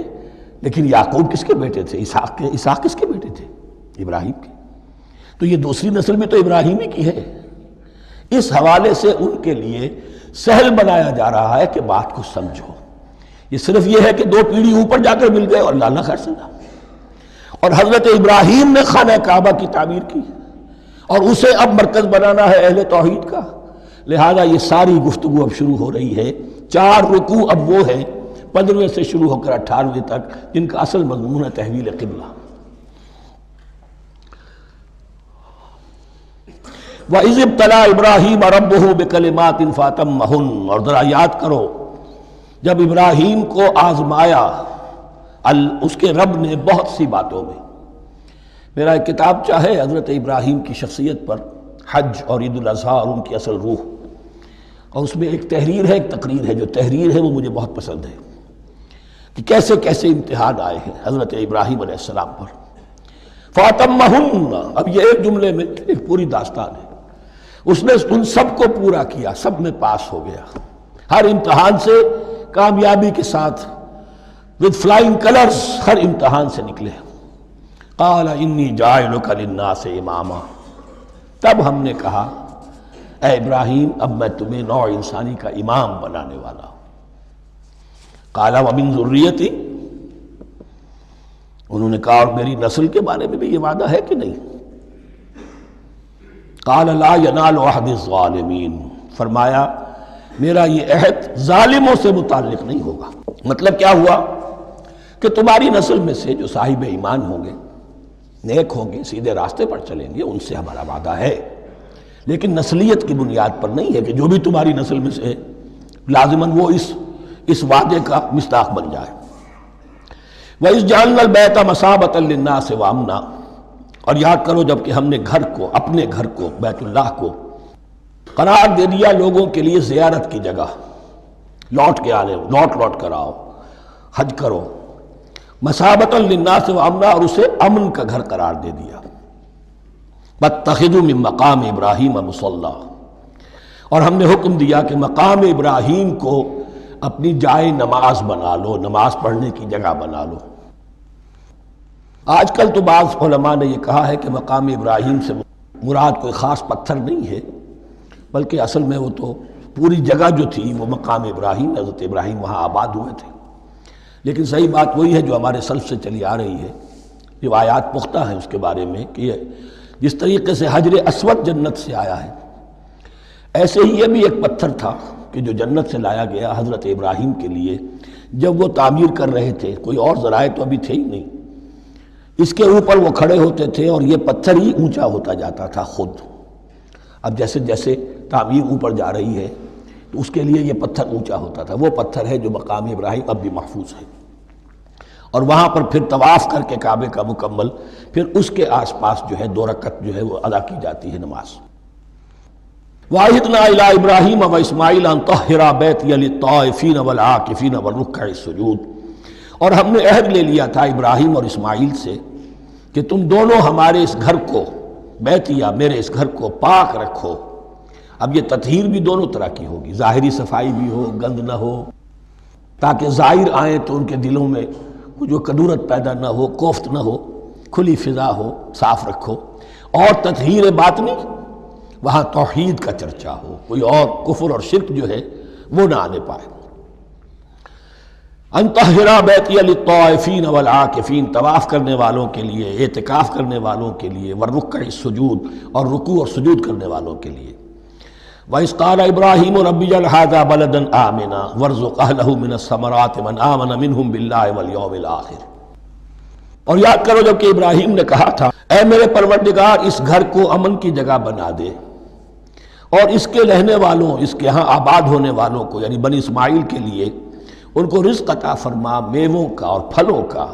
لیکن یعقوب کس کے بیٹے تھے؟ اسحاق کے۔ اسحاق کس کے بیٹے تھے؟ ابراہیم کے۔ تو یہ دوسری نسل بھی تو ابراہیم ہی کی ہے۔ اس حوالے سے ان کے لیے سہل بنایا جا رہا ہے کہ بات کو سمجھو، یہ صرف یہ ہے کہ 2 پیڑھی اوپر جا کر مل گئے اور اللہ خیر سنا۔ اور حضرت ابراہیم نے خانہ کعبہ کی تعمیر کی اور اسے اب مرکز بنانا ہے اہل توحید کا، لہذا یہ ساری گفتگو اب شروع ہو رہی ہے۔ 4 رکوع اب وہ ہیں 15ویں سے شروع ہو کر 18ویں تک جن کا اصل مضمون ہے تحویل قبلہ۔ وَإِذِ ابْتَلَىٰ إِبْرَاهِيمَ رَبُّهُ بِكَلِمَاتٍ فَأَتَمَّهُنَّ، اور ذرا یاد کرو جب ابراہیم کو آزمایا اس کے رب نے بہت سی باتوں میں۔ میرا ایک کتاب چاہے حضرت ابراہیم کی شخصیت پر، حج اور عید الاضحیٰ اور ان کی اصل روح، اور اس میں ایک تحریر ہے ایک تقریر ہے، جو تحریر ہے وہ مجھے بہت پسند ہے کہ کیسے کیسے امتحان آئے ہیں حضرت ابراہیم علیہ السلام پر۔ فاتمہن، اب یہ ایک جملے میں ایک پوری داستان ہے، اس نے ان سب کو پورا کیا، سب میں پاس ہو گیا، ہر امتحان سے کامیابی کے ساتھ with flying colors ہر امتحان سے نکلے۔ قال انی جاعلک للناس اماما، تب ہم نے کہا اے ابراہیم اب میں تمہیں نوع انسانی کا امام بنانے والا ہوں۔ قال ومن ذریتی، انہوں نے کہا اور میری نسل کے بارے میں بھی یہ وعدہ ہے کہ نہیں؟ قال لا ینال عہد الظالمین، فرمایا میرا یہ عہد ظالموں سے متعلق نہیں ہوگا۔ مطلب کیا ہوا کہ تمہاری نسل میں سے جو صاحب ایمان ہوں گے، نیک ہوں گے، سیدھے راستے پر چلیں گے، ان سے ہمارا وعدہ ہے، لیکن نسلیت کی بنیاد پر نہیں ہے کہ جو بھی تمہاری نسل میں سے لازماً وہ اس وعدے کا مصداق بن جائے۔ وَإِذْ جَعَلْنَا الْبَيْتَ مَثَابَةً لِلنَّاسِ وَأَمْنًا، اور یاد کرو جب کہ ہم نے گھر کو، اپنے گھر کو، بیت اللہ کو قرار دے دیا لوگوں کے لیے زیارت کی جگہ، لوٹ کے آنے، لوٹ کر آؤ، حج کرو، مثابۃ للناس وامنا، اور اسے امن کا گھر قرار دے دیا۔ واتخذوا من مقام ابراہیم مصلی، اور ہم نے حکم دیا کہ مقام ابراہیم کو اپنی جائے نماز بنا لو، نماز پڑھنے کی جگہ بنا لو۔ آج کل تو بعض علماء نے یہ کہا ہے کہ مقام ابراہیم سے مراد کوئی خاص پتھر نہیں ہے، بلکہ اصل میں وہ تو پوری جگہ جو تھی وہ مقام ابراہیم، حضرت ابراہیم وہاں آباد ہوئے تھے۔ لیکن صحیح بات وہی ہے جو ہمارے سلف سے چلی آ رہی ہے، روایات پختہ ہیں اس کے بارے میں کہ جس طریقے سے حجر اسود جنت سے آیا ہے، ایسے ہی یہ بھی ایک پتھر تھا کہ جو جنت سے لایا گیا حضرت ابراہیم کے لیے جب وہ تعمیر کر رہے تھے، کوئی اور ذرائع تو ابھی تھے ہی نہیں، اس کے اوپر وہ کھڑے ہوتے تھے اور یہ پتھر ہی اونچا ہوتا جاتا تھا خود۔ اب جیسے جیسے تعمیر اوپر جا رہی ہے تو اس کے لیے یہ پتھر اونچا ہوتا تھا، وہ پتھر ہے جو مقام ابراہیم اب بھی محفوظ ہے، اور وہاں پر پھر طواف کر کے کعبے کا مکمل، پھر اس کے آس پاس جو ہے 2 رکعت جو ہے وہ ادا کی جاتی ہے نماز۔ وَعَهِدْنَا إِلَىٰ إِبْرَاهِيمَ وَإِسْمَاعِيلَ أَن طَهِّرَا بَيْتِيَ لِلطَّائِفِينَ وَالْعَاكِفِينَ وَالرُّكَّعِ السُّجُودِ، اور ہم نے عہد لے لیا تھا ابراہیم اور اسماعیل سے کہ تم دونوں ہمارے اس گھر کو، بیتیا میرے اس گھر کو پاک رکھو۔ اب یہ تطہیر بھی دونوں طرح کی ہوگی، ظاہری صفائی بھی ہو، گند نہ ہو، تاکہ زائر آئیں تو ان کے دلوں میں جو کدورت پیدا نہ ہو، کوفت نہ ہو، کھلی فضا ہو، صاف رکھو۔ اور تطہیر باطنی، وہاں توحید کا چرچا ہو، کوئی اور کفر اور شرک جو ہے وہ نہ آنے پائے۔ ان طہرا بیتی للطائفین والعاکفین، طواف کرنے والوں کے لیے، اعتکاف کرنے والوں کے لیے، والرکع السجود، اور رکوع اور سجود کرنے والوں کے لیے۔ وَإِذْ قَالَ إِبْرَاهِيمُ رَبِّ اجْعَلْ هَٰذَا بَلَدًا آمِنًا وَارْزُقْ أَهْلَهُ مِنَ الثَّمَرَاتِ مَنْ آمَنَ مِنْهُمْ بِاللَّهِ وَالْيَوْمِ الْآخِرِ، اور یاد کرو جب کہ ابراہیم نے کہا تھا اے میرے پروردگار اس گھر کو امن کی جگہ بنا دے، اور اس کے رہنے والوں، اس کے ہاں آباد ہونے والوں کو یعنی بنی اسماعیل کے لیے ان کو رزق عطا فرما، میووں کا اور پھلوں کا۔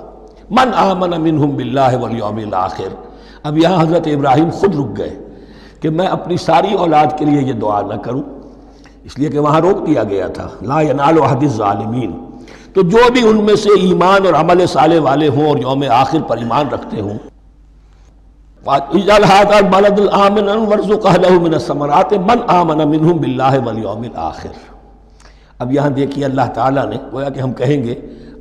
من آمن منہم باللہ والیوم الآخر، اب یہاں حضرت ابراہیم خود رک گئے کہ میں اپنی ساری اولاد کے لیے یہ دعا نہ کروں، اس لیے کہ وہاں روک دیا گیا تھا لا ینال عہد الظالمین، تو جو بھی ان میں سے ایمان اور عمل صالح والے ہوں اور یوم آخر پر ایمان رکھتے ہوں، اجعل هذا البلد آمنا وارزق اهله من الثمرات من آمن منهم باللہ والیوم الآخر۔ اب یہاں دیکھیے اللہ تعالیٰ نے گویا کہ ہم کہیں گے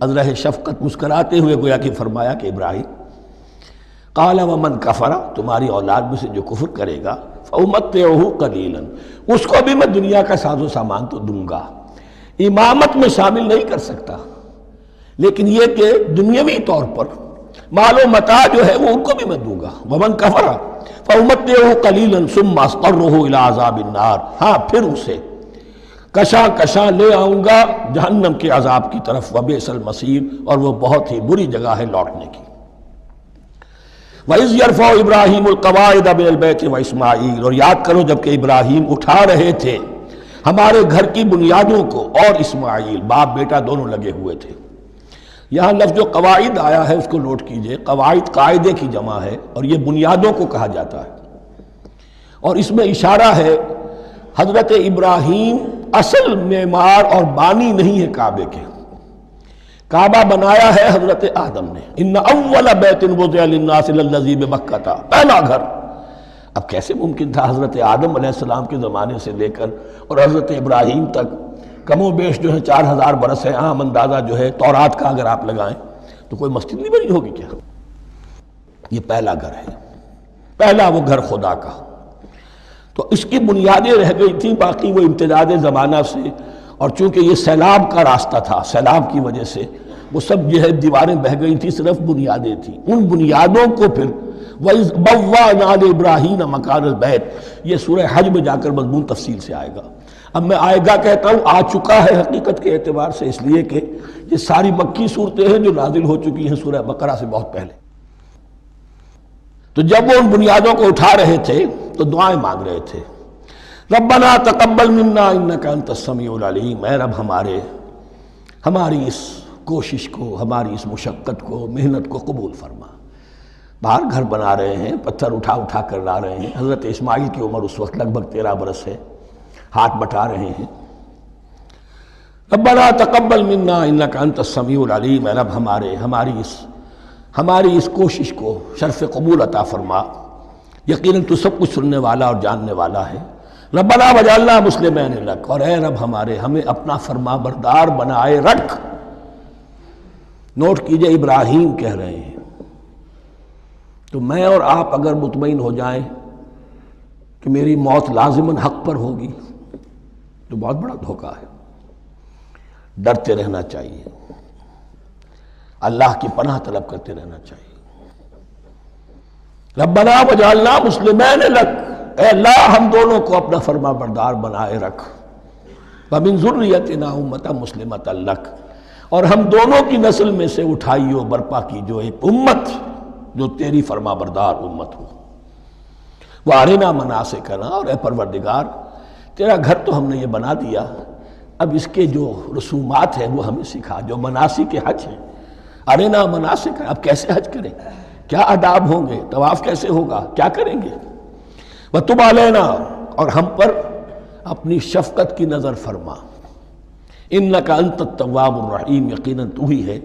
ازرہ شفقت مسکراتے ہوئے گویا کہ فرمایا کہ ابراہیم قال ومن کفر، تمہاری اولاد میں سے جو کفر کرے گا فأمتعه قلیلا، اس کو بھی میں دنیا کا ساز و سامان تو دوں گا، امامت میں شامل نہیں کر سکتا، لیکن یہ کہ دنیاوی طور پر مال و متاع جو ہے وہ ان کو بھی میں دوں گا۔ ومن کفر فأمتعه قلیلا ثم اضطره الى عذاب النار، ہاں پھر اسے کشاں کشاں لے آؤں گا جہنم کے عذاب کی طرف، وبئس المصیر، اور وہ بہت ہی بری جگہ ہے لوٹنے کی۔ وَإِذْ يَرْفَعُ إِبْرَاهِيمُ الْقَوَاعِدَ مِنَ الْبَيْتِ وَإِسْمَاعِيلُ، اور یاد کرو جب کہ ابراہیم اٹھا رہے تھے ہمارے گھر کی بنیادوں کو، اور اسماعیل، باپ بیٹا دونوں لگے ہوئے تھے۔ یہاں لفظ جو قواعد آیا ہے اس کو نوٹ کیجئے، قواعد قاعدے کی جمع ہے اور یہ بنیادوں کو کہا جاتا ہے، اور اس میں اشارہ ہے حضرت ابراہیم اصل معمار اور بانی نہیں ہے کعبے کے، کعبہ بنایا ہے حضرت آدم نے، ان اول بیت وضع للناس للذی بمکہ، پہلا گھر۔ اب کیسے ممکن تھا حضرت آدم علیہ السلام کے زمانے سے لے کر اور حضرت ابراہیم تک کم و بیش جو ہے 4000 برس ہے، عام اندازہ جو ہے تورات کا اگر آپ لگائیں تو کوئی مسجد نہیں بنی ہوگی کیا؟ یہ پہلا گھر ہے، پہلا وہ گھر خدا کا۔ تو اس کی بنیادیں رہ گئی تھیں، باقی وہ امتداد زمانہ سے، اور چونکہ یہ سیلاب کا راستہ تھا، سیلاب کی وجہ سے وہ سب جو ہے دیواریں بہہ گئی تھیں، صرف بنیادیں تھیں۔ ان بنیادوں کو پھر وَإِذْ بَوَّأْنَا لِإِبْرَاهِيمَ مَكَانَ الْبَيْتِ، یہ سورہ حج میں جا کر مضمون تفصیل سے آئے گا۔ اب میں آئے گا کہتا ہوں، آ چکا ہے حقیقت کے اعتبار سے، اس لیے کہ یہ ساری مکی صورتیں ہیں جو نازل ہو چکی ہیں سورہ بقرہ سے بہت پہلے۔ تو جب وہ ان بنیادوں کو اٹھا رہے تھے تو دعائیں مانگ رہے تھے، ربنا تقبل منا انک انت السمیع العلیم، اے رب ہماری اس کوشش کو، ہماری اس مشقت کو، محنت کو قبول فرما۔ باہر گھر بنا رہے ہیں، پتھر اٹھا اٹھا کر لا رہے ہیں، حضرت اسماعیل کی عمر اس وقت لگ بھگ 13 برس ہے، ہاتھ بٹا رہے ہیں، ربنا تقبل منا انک انت السمیع العلیم، اے رب ہماری اس کوشش کو شرف قبول عطا فرما، یقیناً تو سب کچھ سننے والا اور جاننے والا ہے۔ ربنا وجعلنا مسلمین لک، اور اے رب ہمیں اپنا فرما بردار بنائے رکھ۔ نوٹ کیجئے، ابراہیم کہہ رہے ہیں، تو میں اور آپ اگر مطمئن ہو جائیں کہ میری موت لازماً حق پر ہوگی تو بہت بڑا دھوکہ ہے۔ ڈرتے رہنا چاہیے، اللہ کی پناہ طلب کرتے رہنا چاہیے۔ ربنا وجعلنا مسلمین لک، اے اللہ ہم دونوں کو اپنا فرما بردار بنائے رکھ، ومن ذریتنا امۃ مسلمۃ لک، اور ہم دونوں کی نسل میں سے اٹھائیو برپا کی جو ایک امت جو تیری فرما بردار امت ہو۔ وارنا مناسکنا، اور اے پروردگار تیرا گھر تو ہم نے یہ بنا دیا، اب اس کے جو رسومات ہیں وہ ہمیں سکھا، جو مناسک حج ہیں، ارنا مناسک، اب کیسے حج کریں، کیا آداب ہوں گے، طواف کیسے ہوگا، کیا کریں گے۔ وتب علینا، اور ہم پر اپنی شفقت کی نظر فرما، انک انت التواب الرحیم، یقیناً تو ہی ہے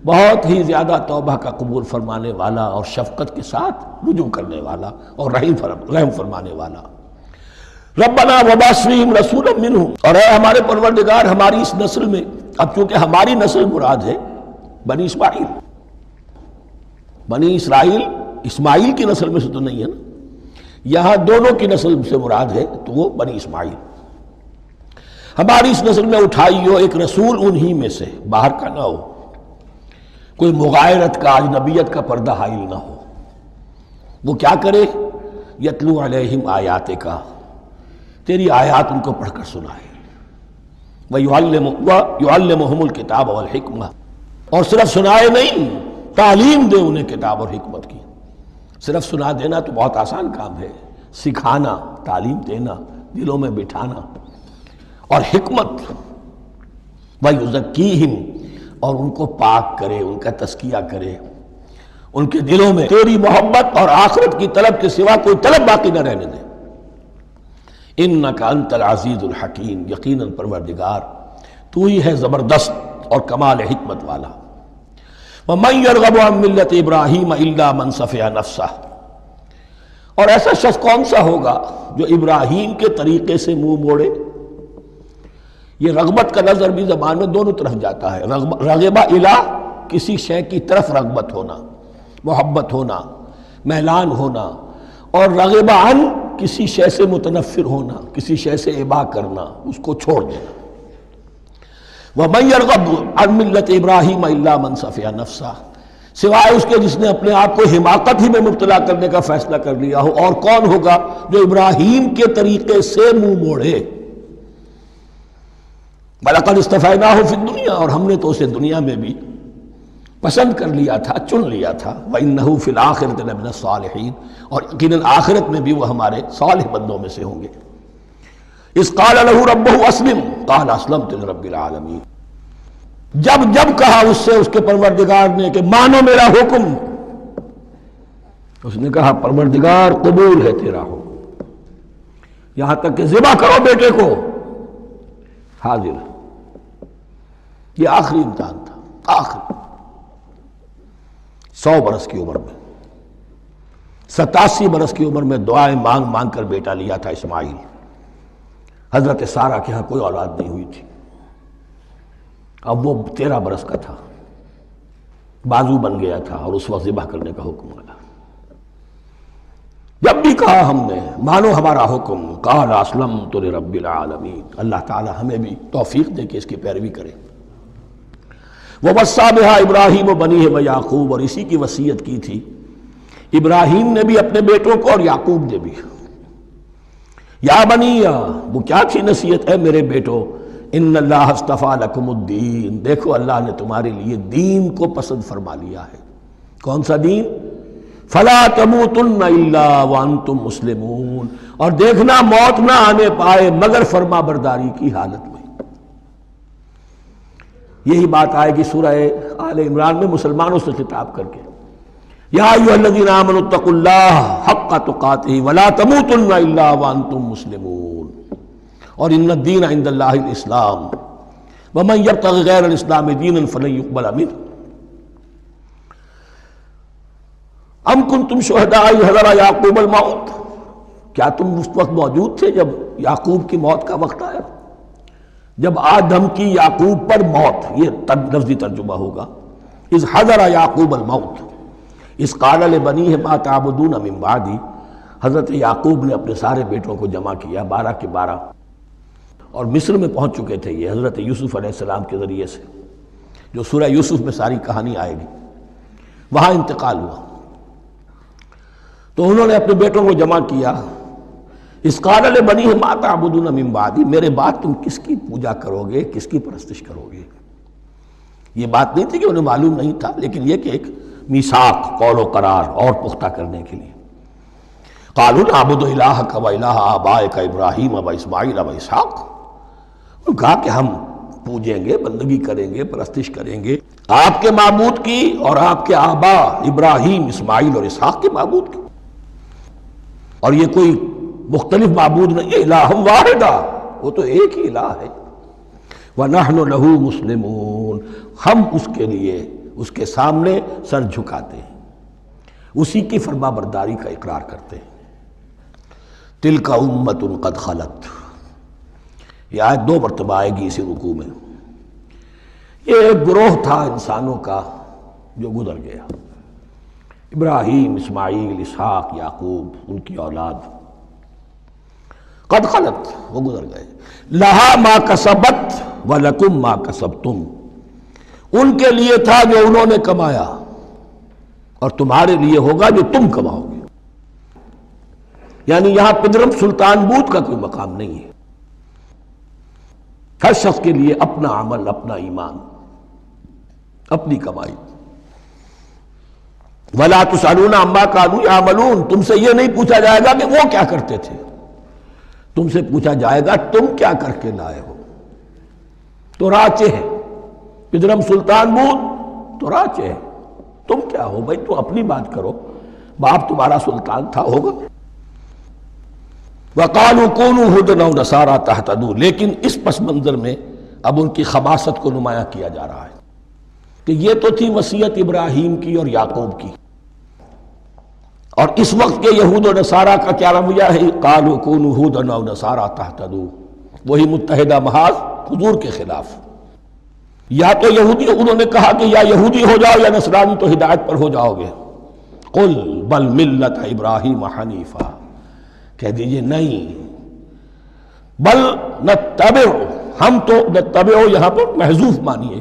بہت ہی زیادہ توبہ کا قبول فرمانے والا اور شفقت کے ساتھ رجوع کرنے والا اور رحم فرمانے والا۔ ربنا وبعث فیہم رسولا منہم، اور اے ہمارے پروردگار ہماری اس نسل میں، اب چونکہ ہماری نسل مراد ہے بنی اسماعیل، بنی اسرائیل اسماعیل کی نسل میں سے تو نہیں ہے نا، یہاں دونوں کی نسل سے مراد ہے تو وہ بنی اسماعیل، ہماری اس نسل میں اٹھائی ہو ایک رسول انہی میں سے، باہر کا نہ ہو، کوئی مغایرت کا اجنبیت کا پردہ حائل نہ ہو، وہ کیا کرے، یتلو علیہم آیاتک، تیری آیات ان کو پڑھ کر سنائے، وَيُعَلِّمُهُمُ الْكِتَابَ وَالْحِکْمَةَ، اور صرف سنائے نہیں، تعلیم دے انہیں کتاب اور حکمت کی۔ صرف سنا دینا تو بہت آسان کام ہے، سکھانا، تعلیم دینا، دلوں میں بٹھانا، اور حکمت، وَيُزَكِّيهِمْ، اور ان کو پاک کرے، ان کا تزکیہ کرے، ان کے دلوں میں تیری محبت اور آخرت کی طلب کے سوا کوئی طلب باقی نہ رہنے دے۔ انک انت العزیز الحکیم، یقیناً پروردگار تو ہی ہے زبردست اور کمال حکمت والا۔ وَمَن يَرْغَبُ عَن مِّلَّةِ إِبْرَاهِيمَ إِلَّا مَن سَفِهَ نَفْسَهُ، اور ایسا شخص کون سا ہوگا جو ابراہیم کے طریقے سے منہ موڑے۔ یہ رغبت کا نظر بھی زبان میں دونوں طرف جاتا ہے، رغبہ الی، کسی شے کی طرف رغبت ہونا، محبت ہونا، میلان ہونا، اور رغبہ عن، کسی شے سے متنفر ہونا، کسی شے سے ابا کرنا، اس کو چھوڑ دینا۔ وَمَن يَرْغَبُ عَن مِّلَّةِ إِبْرَاهِيمَ إِلَّا مَن سَفِهَ نَفْسَهُ، سوائے اس کے جس نے اپنے آپ کو حماقت ہی میں مبتلا کرنے کا فیصلہ کر لیا ہو، اور کون ہوگا جو ابراہیم کے طریقے سے منہ موڑے۔ وَلَقَدِ اصْطَفَيْنَاهُ فِي الدُّنْيَا، اور ہم نے تو اسے دنیا میں بھی پسند کر لیا تھا، چن لیا تھا۔ وَإِنَّهُ فِي الْآخِرَةِ لَمِنَ الصَّالِحِينَ، اور یقیناً آخرت میں بھی وہ ہمارے صالح بندوں میں سے ہوں گے۔ اذ قال له ربه اسلم قال اسلمت لرب العالمین، جب کہا اس سے اس کے پروردگار نے کہ مانو میرا حکم، اس نے کہا پروردگار قبول ہے تیرا حکم، یہاں تک کہ ذبح کرو بیٹے کو، حاضر۔ یہ آخری امتحان تھا، آخر 100 برس کی عمر میں، 87 برس کی عمر میں دعائیں مانگ مانگ کر بیٹا لیا تھا اسماعیل۔ حضرت سارہ کے ہاں کوئی اولاد نہیں ہوئی تھی، اب وہ 13 برس کا تھا، بازو بن گیا تھا، اور اس وقت ذبح کرنے کا حکم آیا۔ جب بھی کہا ہم نے مانو ہمارا حکم، قال اسلمت لرب العالمین، اللہ تعالی ہمیں بھی توفیق دے کہ اس کی پیروی کریں۔ ووصى بها ابراہیم وبنیہ ویعقوب، اور اسی کی وصیت کی تھی ابراہیم نے بھی اپنے بیٹوں کو اور یعقوب نے بھی۔ یا بنیہ، وہ کیا تھی نصیحت؟ اے میرے بیٹو، ان اللہ اصطفیٰ لکم الدین، دیکھو اللہ نے تمہارے لیے دین کو پسند فرما لیا ہے۔ کون سا دین؟ فلا تموتن الا وانتم مسلمون، اور دیکھنا موت نہ آنے پائے مگر فرما برداری کی حالت میں۔ یہی بات آئے گی سورہ آل عمران میں مسلمانوں سے خطاب کر کے، یا ایھا الذین آمنوا اتقوا اللہ حق تقاتہ ولا تموتن الا وانتم مسلمون، اور ان الدین عند اللہ الاسلام ومن یبتغ غیر الاسلام دینا فلن یقبل منہ۔ ام کنتم شہداء اذ حضر یعقوب الموت، کیا تم اس وقت موجود تھے جب یعقوب کی موت کا وقت آیا؟ جب آدم کی یعقوب پر موت، یہ لفظی ترجمہ ہوگا، اذ حضر یعقوب الموت اذ قال لبنیہ ما تعبدون من بعدی، حضرت یعقوب نے اپنے سارے بیٹوں کو جمع کیا، 12 کے 12، اور مصر میں پہنچ چکے تھے یہ حضرت یوسف علیہ السلام کے ذریعے سے، جو سورہ یوسف میں ساری کہانی آئے گی، وہاں انتقال ہوا۔ تو انہوں نے اپنے بیٹوں کو جمع کیا، اذ قال لبنیہ ما تعبدون من بعدی، میرے بعد تم کس کی پوجا کرو گے، کس کی پرستش کرو گے؟ یہ بات نہیں تھی کہ انہیں معلوم نہیں تھا، لیکن یہ کہ ایک میثاق، قول و قرار اور پختہ کرنے کے لیے۔ قالوا نعبد الہک و الہ آبائک ابراہیم و اسماعیل و اسحاق، انہوں نے کہا کہ ہم پوجیں گے، بندگی کریں گے، پرستش کریں گے آپ کے معبود کی اور آپ کے آبا ابراہیم، اسماعیل اور اسحاق کے معبود کی، اور یہ کوئی مختلف معبود نہیں ہے، الہ واحدہ، وہ تو ایک ہی الہ ہے۔ وَنَحْنُ لَهُ مُسْلِمُونَ، ہم اس کے لیے اس کے سامنے سر جھکاتے ہیں، اسی کی فرما برداری کا اقرار کرتے ہیں۔ تِلْكَ أُمَّةٌ قَدْ خَلَتْ، یہ آیت 2 مرتبہ آئے گی اسی رکوع میں۔ یہ ایک گروہ تھا انسانوں کا جو گزر گیا، ابراہیم، اسماعیل، اسحاق، یعقوب، ان کی اولاد، قد خلت، وہ گزر گئے۔ لہا ما کسبت ولکم ما کسبتم، ان کے لیے تھا جو انہوں نے کمایا، اور تمہارے لیے ہوگا جو تم کماؤ گے۔ یعنی یہاں پدرم سلطان بود کا کوئی مقام نہیں ہے، ہر شخص کے لیے اپنا عمل، اپنا ایمان، اپنی کمائی۔ وَلَا تُسْأَلُونَ عَمَّا كَانُوا يَعْمَلُونَ، تم سے یہ نہیں پوچھا جائے گا کہ وہ کیا کرتے تھے، تم سے پوچھا جائے گا تم کیا کر کے لائے ہو۔ تو راچے ہے، پدرم سلطان بود تو راچے ہے، تم کیا ہو بھائی، تو اپنی بات کرو، باپ تمہارا سلطان تھا، ہوگا۔ وَقَالُوا كُونُوا هُودًا أَوْ نَصَارَىٰ تَهْتَدُوا، لیکن اس پس منظر میں اب ان کی خباثت کو نمایاں کیا جا رہا ہے کہ یہ تو تھی وصیت ابراہیم کی اور یعقوب کی، اور اس وقت کے یہود و نصارہ کا کیا رویہ ہے؟ قَالُوا كُونُوا هُودًا أَوْ نَصَارَىٰ تَهْتَدُوا، وہی متحدہ محاذ حضور کے خلاف۔ یا تو یہودی، انہوں نے کہا کہ یا یہودی ہو جاؤ یا نصرانی تو ہدایت پر ہو جاؤ گے۔ قُلْ بَلْ مِلَّةَ إِبْرَاهِيمَ حَنِيفًا، کہہ دیجئے نہیں، بل نتبع، ہم تو نتبع یہاں پر محذوف مانیے،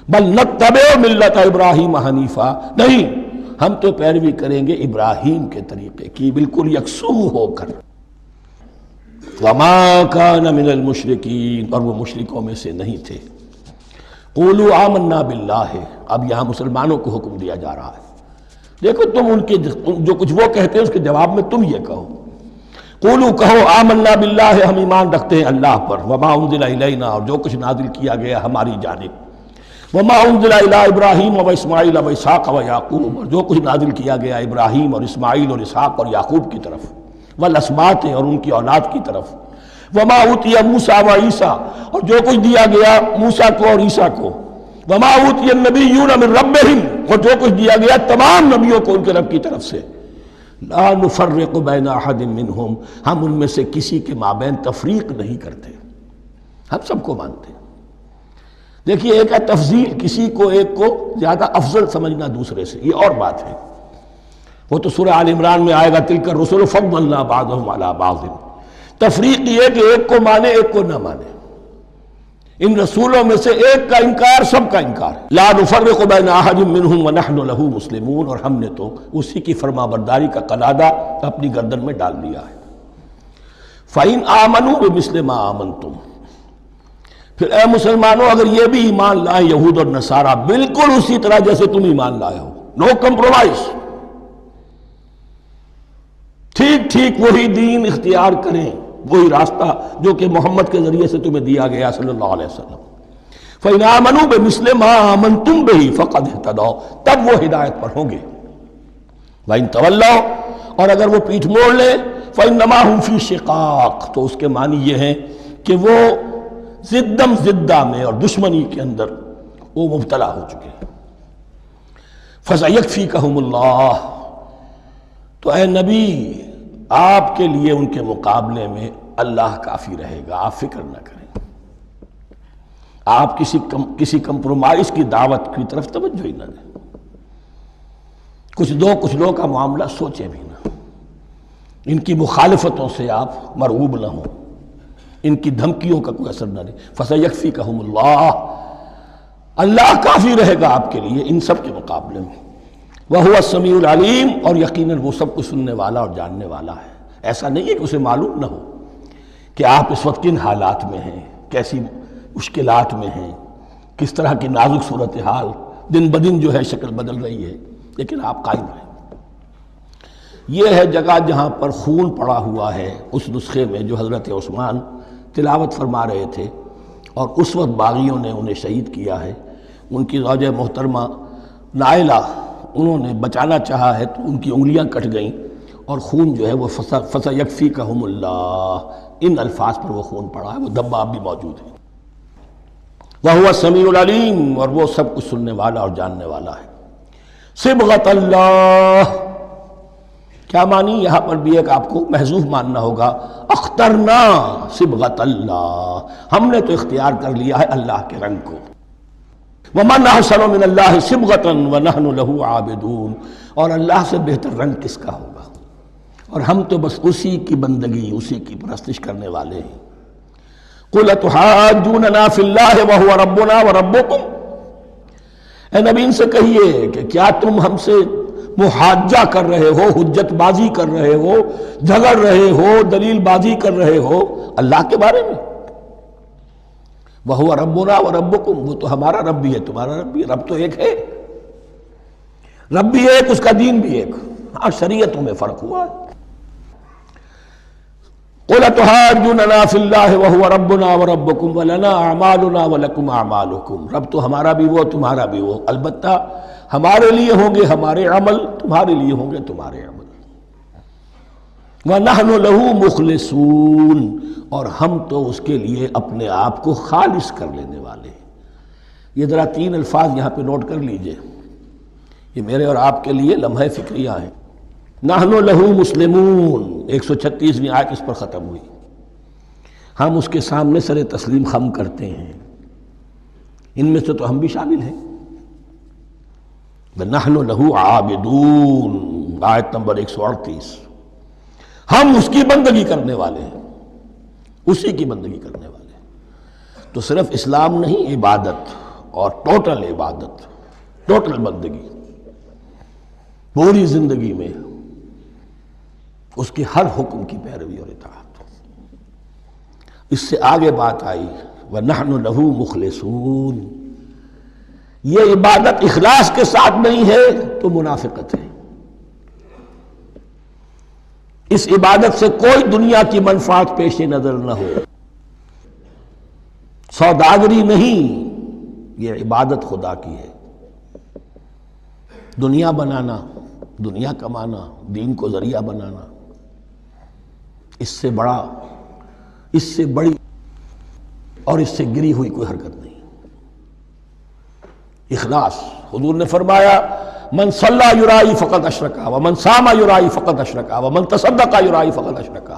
بل نتبع ملت ابراہیم حنیفہ، نہیں، ہم تو پیروی کریں گے ابراہیم کے طریقے کی، بالکل یکسو ہو کر۔ وما کان من المشرکین، اور وہ مشرکوں میں سے نہیں تھے۔ قولوا آمنا باللہ، اب یہاں مسلمانوں کو حکم دیا جا رہا ہے، دیکھو تم ان کے جو کچھ وہ کہتے ہیں اس کے جواب میں تم یہ کہو، قولوا کہو آمنا باللہ، ہم ایمان رکھتے ہیں اللہ پر، وما انزل الینا، اور جو کچھ نازل کیا گیا ہماری جانب، وما انزل الی ابراہیم و اسماعیل و اسحاق و یعقوب، اور جو کچھ نازل کیا گیا ابراہیم اور اسماعیل اور اسحاق اور یعقوب کی طرف، والاسباط، اور ان کی اولاد کی طرف، وما اوتی موسیٰ و عیسیٰ، اور جو کچھ دیا گیا موسیٰ کو اور عیسیٰ کو، وما اوتی النبیون من ربہم، اور جو کچھ دیا گیا تمام نبیوں کو ان کے رب کی طرف سے، لا نفرق بین احد منہم، ہم ان میں سے کسی کے مابین تفریق نہیں کرتے، ہم سب کو مانتے ہیں۔ دیکھیے ایک ہے تفضیل، کسی کو ایک کو زیادہ افضل سمجھنا دوسرے سے، یہ اور بات ہے، وہ تو سورہ آل عمران میں آئے گا تلک الرسل فضلنا بعضهم علی بعض۔ تفریق یہ کہ ایک کو مانے ایک کو نہ مانے، ان رسولوں میں سے ایک کا انکار سب کا انکار ہے۔ لا نفرق بین احد منہم ونحن له مسلمون، اور ہم نے تو اسی کی فرما برداری کا قلادہ اپنی گردن میں ڈال دیا ہے۔ فَإِنْ آمَنُوا بِمِثْلِ مَا آمَنْتُمْ، پھر اے مسلمانوں اگر یہ بھی ایمان لائے یہود اور نصارہ بالکل اسی طرح جیسے تم ایمان لائے ہو، نو کمپرومائز، ٹھیک ٹھیک وہی دین اختیار کریں، وہی راستہ جو کہ محمد کے ذریعے سے تمہیں دیا گیا صلی اللہ علیہ وسلم۔ فَإِنْ آمَنُوا بِمِثْلِ مَا آمَنْتُمْ بِهِ فَقَدْ اهْتَدَوْا، تب وہ ہدایت پر ہوں گے۔ وَإِنْ تَوَلَّوْا، اور اگر وہ پیٹھ موڑ لیں، فَإِنَّمَا هُمْ فِي شِقَاقٍ، تو اس کے معنی یہ ہیں کہ وہ زدم زدہ میں اور دشمنی کے اندر وہ مبتلا ہو چکے ہیں۔ فَسَيَكْفِيكَهُمُ اللَّهُ، تو اے نبی آپ کے لیے ان کے مقابلے میں اللہ کافی رہے گا، آپ فکر نہ کریں، آپ کسی کمپرومائز کی دعوت کی طرف توجہ ہی نہ دیں، کچھ دو کا معاملہ سوچیں بھی نہ، ان کی مخالفتوں سے آپ مرعوب نہ ہوں، ان کی دھمکیوں کا کوئی اثر نہ لیں۔ فَسَيَكْفِيكَهُمُ اللَّهُ، اللہ کافی رہے گا آپ کے لیے ان سب کے مقابلے میں۔ وَهُوَ السَّمِيعُ الْعَلِيمُ، اور یقیناً وہ سب کچھ سننے والا اور جاننے والا ہے۔ ایسا نہیں ہے کہ اسے معلوم نہ ہو کہ آپ اس وقت کن حالات میں ہیں، کیسی مشکلات میں ہیں، کس طرح کی نازک صورتحال دن بدن جو ہے شکل بدل رہی ہے، لیکن آپ قائم رہیں۔ یہ ہے جگہ جہاں پر خون پڑا ہوا ہے، اس نسخے میں جو حضرت عثمان تلاوت فرما رہے تھے، اور اس وقت باغیوں نے انہیں شہید کیا ہے۔ ان کی زوجہ محترمہ نائلہ، انہوں نے بچانا چاہا ہے تو ان کی انگلیاں کٹ گئیں، اور خون جو ہے وہ فَسَيَكْفِيكَهُمُ اللَّهُ، ان الفاظ پر وہ خون پڑا ہے، وہ دھبا اب بھی موجود ہے۔ وَهُوَ السَّمِيعُ الْعَلِيمُ، اور وہ سب کچھ سننے والا اور جاننے والا ہے۔ صبغۃ اللہ، کیا معنی یہاں پر بھی ایک آپ کو محذوف ماننا ہوگا، اخترنا صبغۃ اللہ، ہم نے تو اختیار کر لیا ہے اللہ کے رنگ کو۔ وَمَنْ أَحْسَنُ مِنَ اللَّهِ صِبْغَةً وَنَحْنُ لَهُ عَابِدُونَ، اور اللہ سے بہتر رنگ کس کا ہوگا، اور ہم تو بس اسی کی بندگی، اسی کی پرستش کرنے والے ہیں۔ قُلْ أَتُحَاجُّونَنَا فِي اللَّهِ وَهُوَ رَبُّنَا وَرَبُّكُمْ، اے نبی ان سے کہیے کہ کیا تم ہم سے محاجہ کر رہے ہو، حجت بازی کر رہے ہو، جھگڑ رہے ہو، دلیل بازی کر رہے ہو اللہ کے بارے میں؟ وَهُوَ رَبُّنَا وَرَبُّكُمْ، وہ تو ہمارا رب بھی ہے تمہارا رب بھی ہے، رب تو ایک ہے، رب بھی ایک، اس کا دین بھی ایک، ہاں شریعتوں میں فرق ہوا ہے۔ قُلْ أَتُحَاجُّونَنَا فِي اللَّهِ وَهُوَ رَبُّنَا وَرَبُّكُمْ وَلَنَا أَعْمَالُنَا وَلَكُمْ أَعْمَالُكُمْ، رب تو ہمارا بھی وہ تمہارا بھی وہ، البتہ ہمارے لیے ہوں گے ہمارے عمل، تمہارے لیے ہوں گے تمہارے عمل۔ وَنَحْنُ لَهُ مُخْلِصُونَ، اور ہم تو اس کے لیے اپنے آپ کو خالص کر لینے والے ہیں۔ یہ ذرا 3 الفاظ یہاں پہ نوٹ کر لیجئے، یہ میرے اور آپ کے لیے لمحہ فکریہ ہیں۔ نحن لہو مسلمون، 136ویں آیت اس پر ختم ہوئی، ہم اس کے سامنے سر تسلیم خم کرتے ہیں، ان میں سے تو ہم بھی شامل ہیں۔ نحن لہو عابدون، آیت نمبر 138، ہم اس کی بندگی کرنے والے ہیں، اسی کی بندگی کرنے والے ہیں۔ تو صرف اسلام نہیں، عبادت اور ٹوٹل عبادت، ٹوٹل بندگی، پوری زندگی میں اس کے ہر حکم کی پیروی اور اطاعت۔ اس سے آگے بات آئی وَنَحْنُ لَهُ مُخْلِصُونَ، یہ عبادت اخلاص کے ساتھ نہیں ہے تو منافقت ہے۔ اس عبادت سے کوئی دنیا کی منفعت پیش نظر نہ ہو، سوداگری نہیں، یہ عبادت خدا کی ہے۔ دنیا بنانا، دنیا کمانا، دین کو ذریعہ بنانا، اس سے بڑی اور اس سے گری ہوئی کوئی حرکت نہیں۔ اخلاص۔ حضور نے فرمایا من صلی یرائی فقط اشرکا ومن صام یرائی فقط اشرکا ومن تصدق یرائی فقط اشرکا۔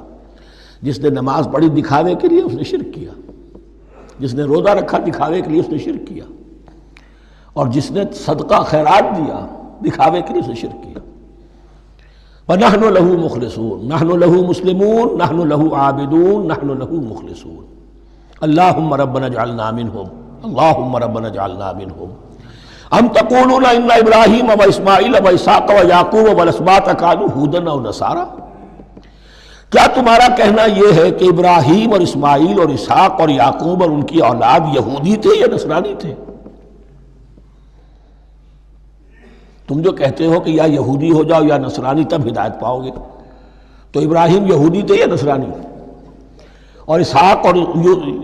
جس نے نماز پڑھی دکھاوے کے لیے اس نے شرک کیا، جس نے روزہ رکھا دکھاوے کے لیے اس نے شرک کیا، اور جس نے صدقہ خیرات دیا دکھاوے کے لیے اس نے شرک کیا۔ وَنَحْنُ لَهُ مُخْلِصُونَ نَحْنُ لَهُ مُسْلِمُونَ نَحْنُ لَهُ عَابِدُونَ نَحْنُ لَهُ مُخْلِصُونَ اللهم ربنا اجعلنا منهم اللهم ربنا اجعلنا منهم ام تقولون ان ابراہیم واسماعیل واسحاق ویعقوب والاسباط كانوا هودا او نصارا۔ کیا تمہارا کہنا یہ ہے کہ ابراہیم اور اسماعیل اور اسحاق اور یعقوب اور ان کی اولاد یہودی تھے یا نصرانی تھے؟ تم جو کہتے ہو کہ یا یہودی ہو جاؤ یا نصرانی تب ہدایت پاؤ گے، تو ابراہیم یہودی تھے یا نصرانی؟ اور اسحاق اور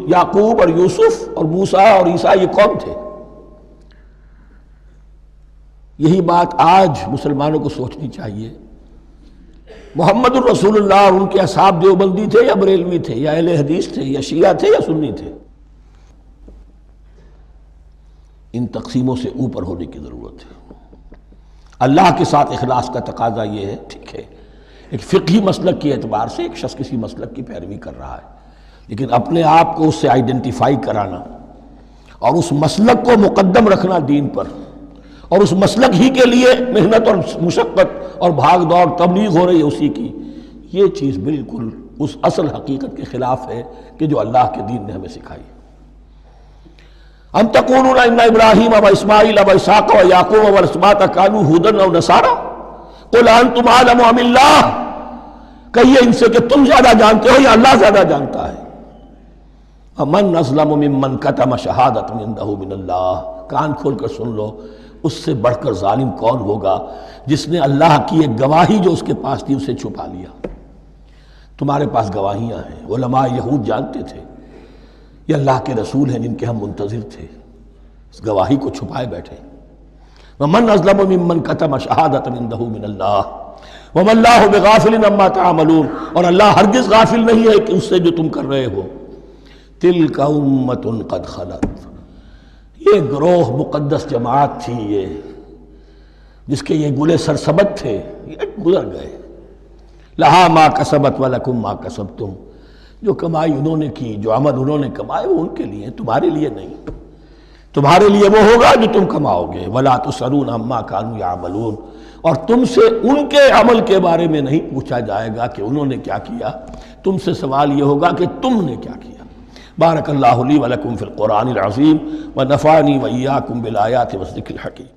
یعقوب اور یوسف اور موسیٰ اور عیسیٰ یہ کون تھے؟ یہی بات آج مسلمانوں کو سوچنی چاہیے۔ محمد الرسول اللہ اور ان کے اصحاب دیوبندی تھے یا بریلوی تھے یا اہل حدیث تھے یا شیعہ تھے یا سنی تھے؟ ان تقسیموں سے اوپر ہونے کی ضرورت ہے۔ اللہ کے ساتھ اخلاص کا تقاضا یہ ہے، ٹھیک ہے ایک فقہی مسلک کے اعتبار سے ایک شخص کسی مسلک کی پیروی کر رہا ہے، لیکن اپنے آپ کو اس سے آئیڈینٹیفائی کرانا اور اس مسلک کو مقدم رکھنا دین پر، اور اس مسلک ہی کے لیے محنت اور مشقت اور بھاگ دوڑ تبلیغ ہو رہی ہے اسی کی، یہ چیز بالکل اس اصل حقیقت کے خلاف ہے کہ جو اللہ کے دین نے ہمیں سکھائی۔ ام تقولون ان ابراہیم و اسماعیل و اسحاق و یعقوب والاسباط كانوا هودا او نصارا قل انتم اعلم ام اللہ، کہیے ان سے کہ تم زیادہ جانتے ہو یا اللہ زیادہ جانتا ہے۔ ومن اظلم ممن کتم شہادۃ عنده من اللہ، کان کھول کر سن لو، اس سے بڑھ کر ظالم کون ہوگا جس نے اللہ کی ایک گواہی جو اس کے پاس تھی اسے چھپا لیا۔ تمہارے پاس گواہیاں ہیں، علماء یہود جانتے تھے یہ اللہ کے رسول ہیں جن کے ہم منتظر تھے، اس گواہی کو چھپائے بیٹھے۔ ومن اظلم ممن کتم شہادۃ عنده من اللہ وما اللہ بغافل عما تعملون، اور اللہ ہرگز غافل نہیں ہے کہ اس سے جو تم کر رہے ہو۔ تلک امۃ قد خلت، یہ گروہ مقدس جماعت تھی یہ جس کے یہ گلے سرسبد تھے، یہ گزر گئے۔ لہا ما کسبت ولکم ما کسبتم، جو کمائی انہوں نے کی، جو عمل انہوں نے کمائے وہ ان کے لیے، تمہارے لیے نہیں۔ تمہارے لیے وہ ہوگا جو تم کماؤ گے۔ ولا تسألون عما كانوا يعملون، اور تم سے ان کے عمل کے بارے میں نہیں پوچھا جائے گا کہ انہوں نے کیا کیا، تم سے سوال یہ ہوگا کہ تم نے کیا کیا۔ بارک اللہ لی ولکم فی القرآن العظیم ونفعنی وإیاکم بالآیات والذکر الحکیم۔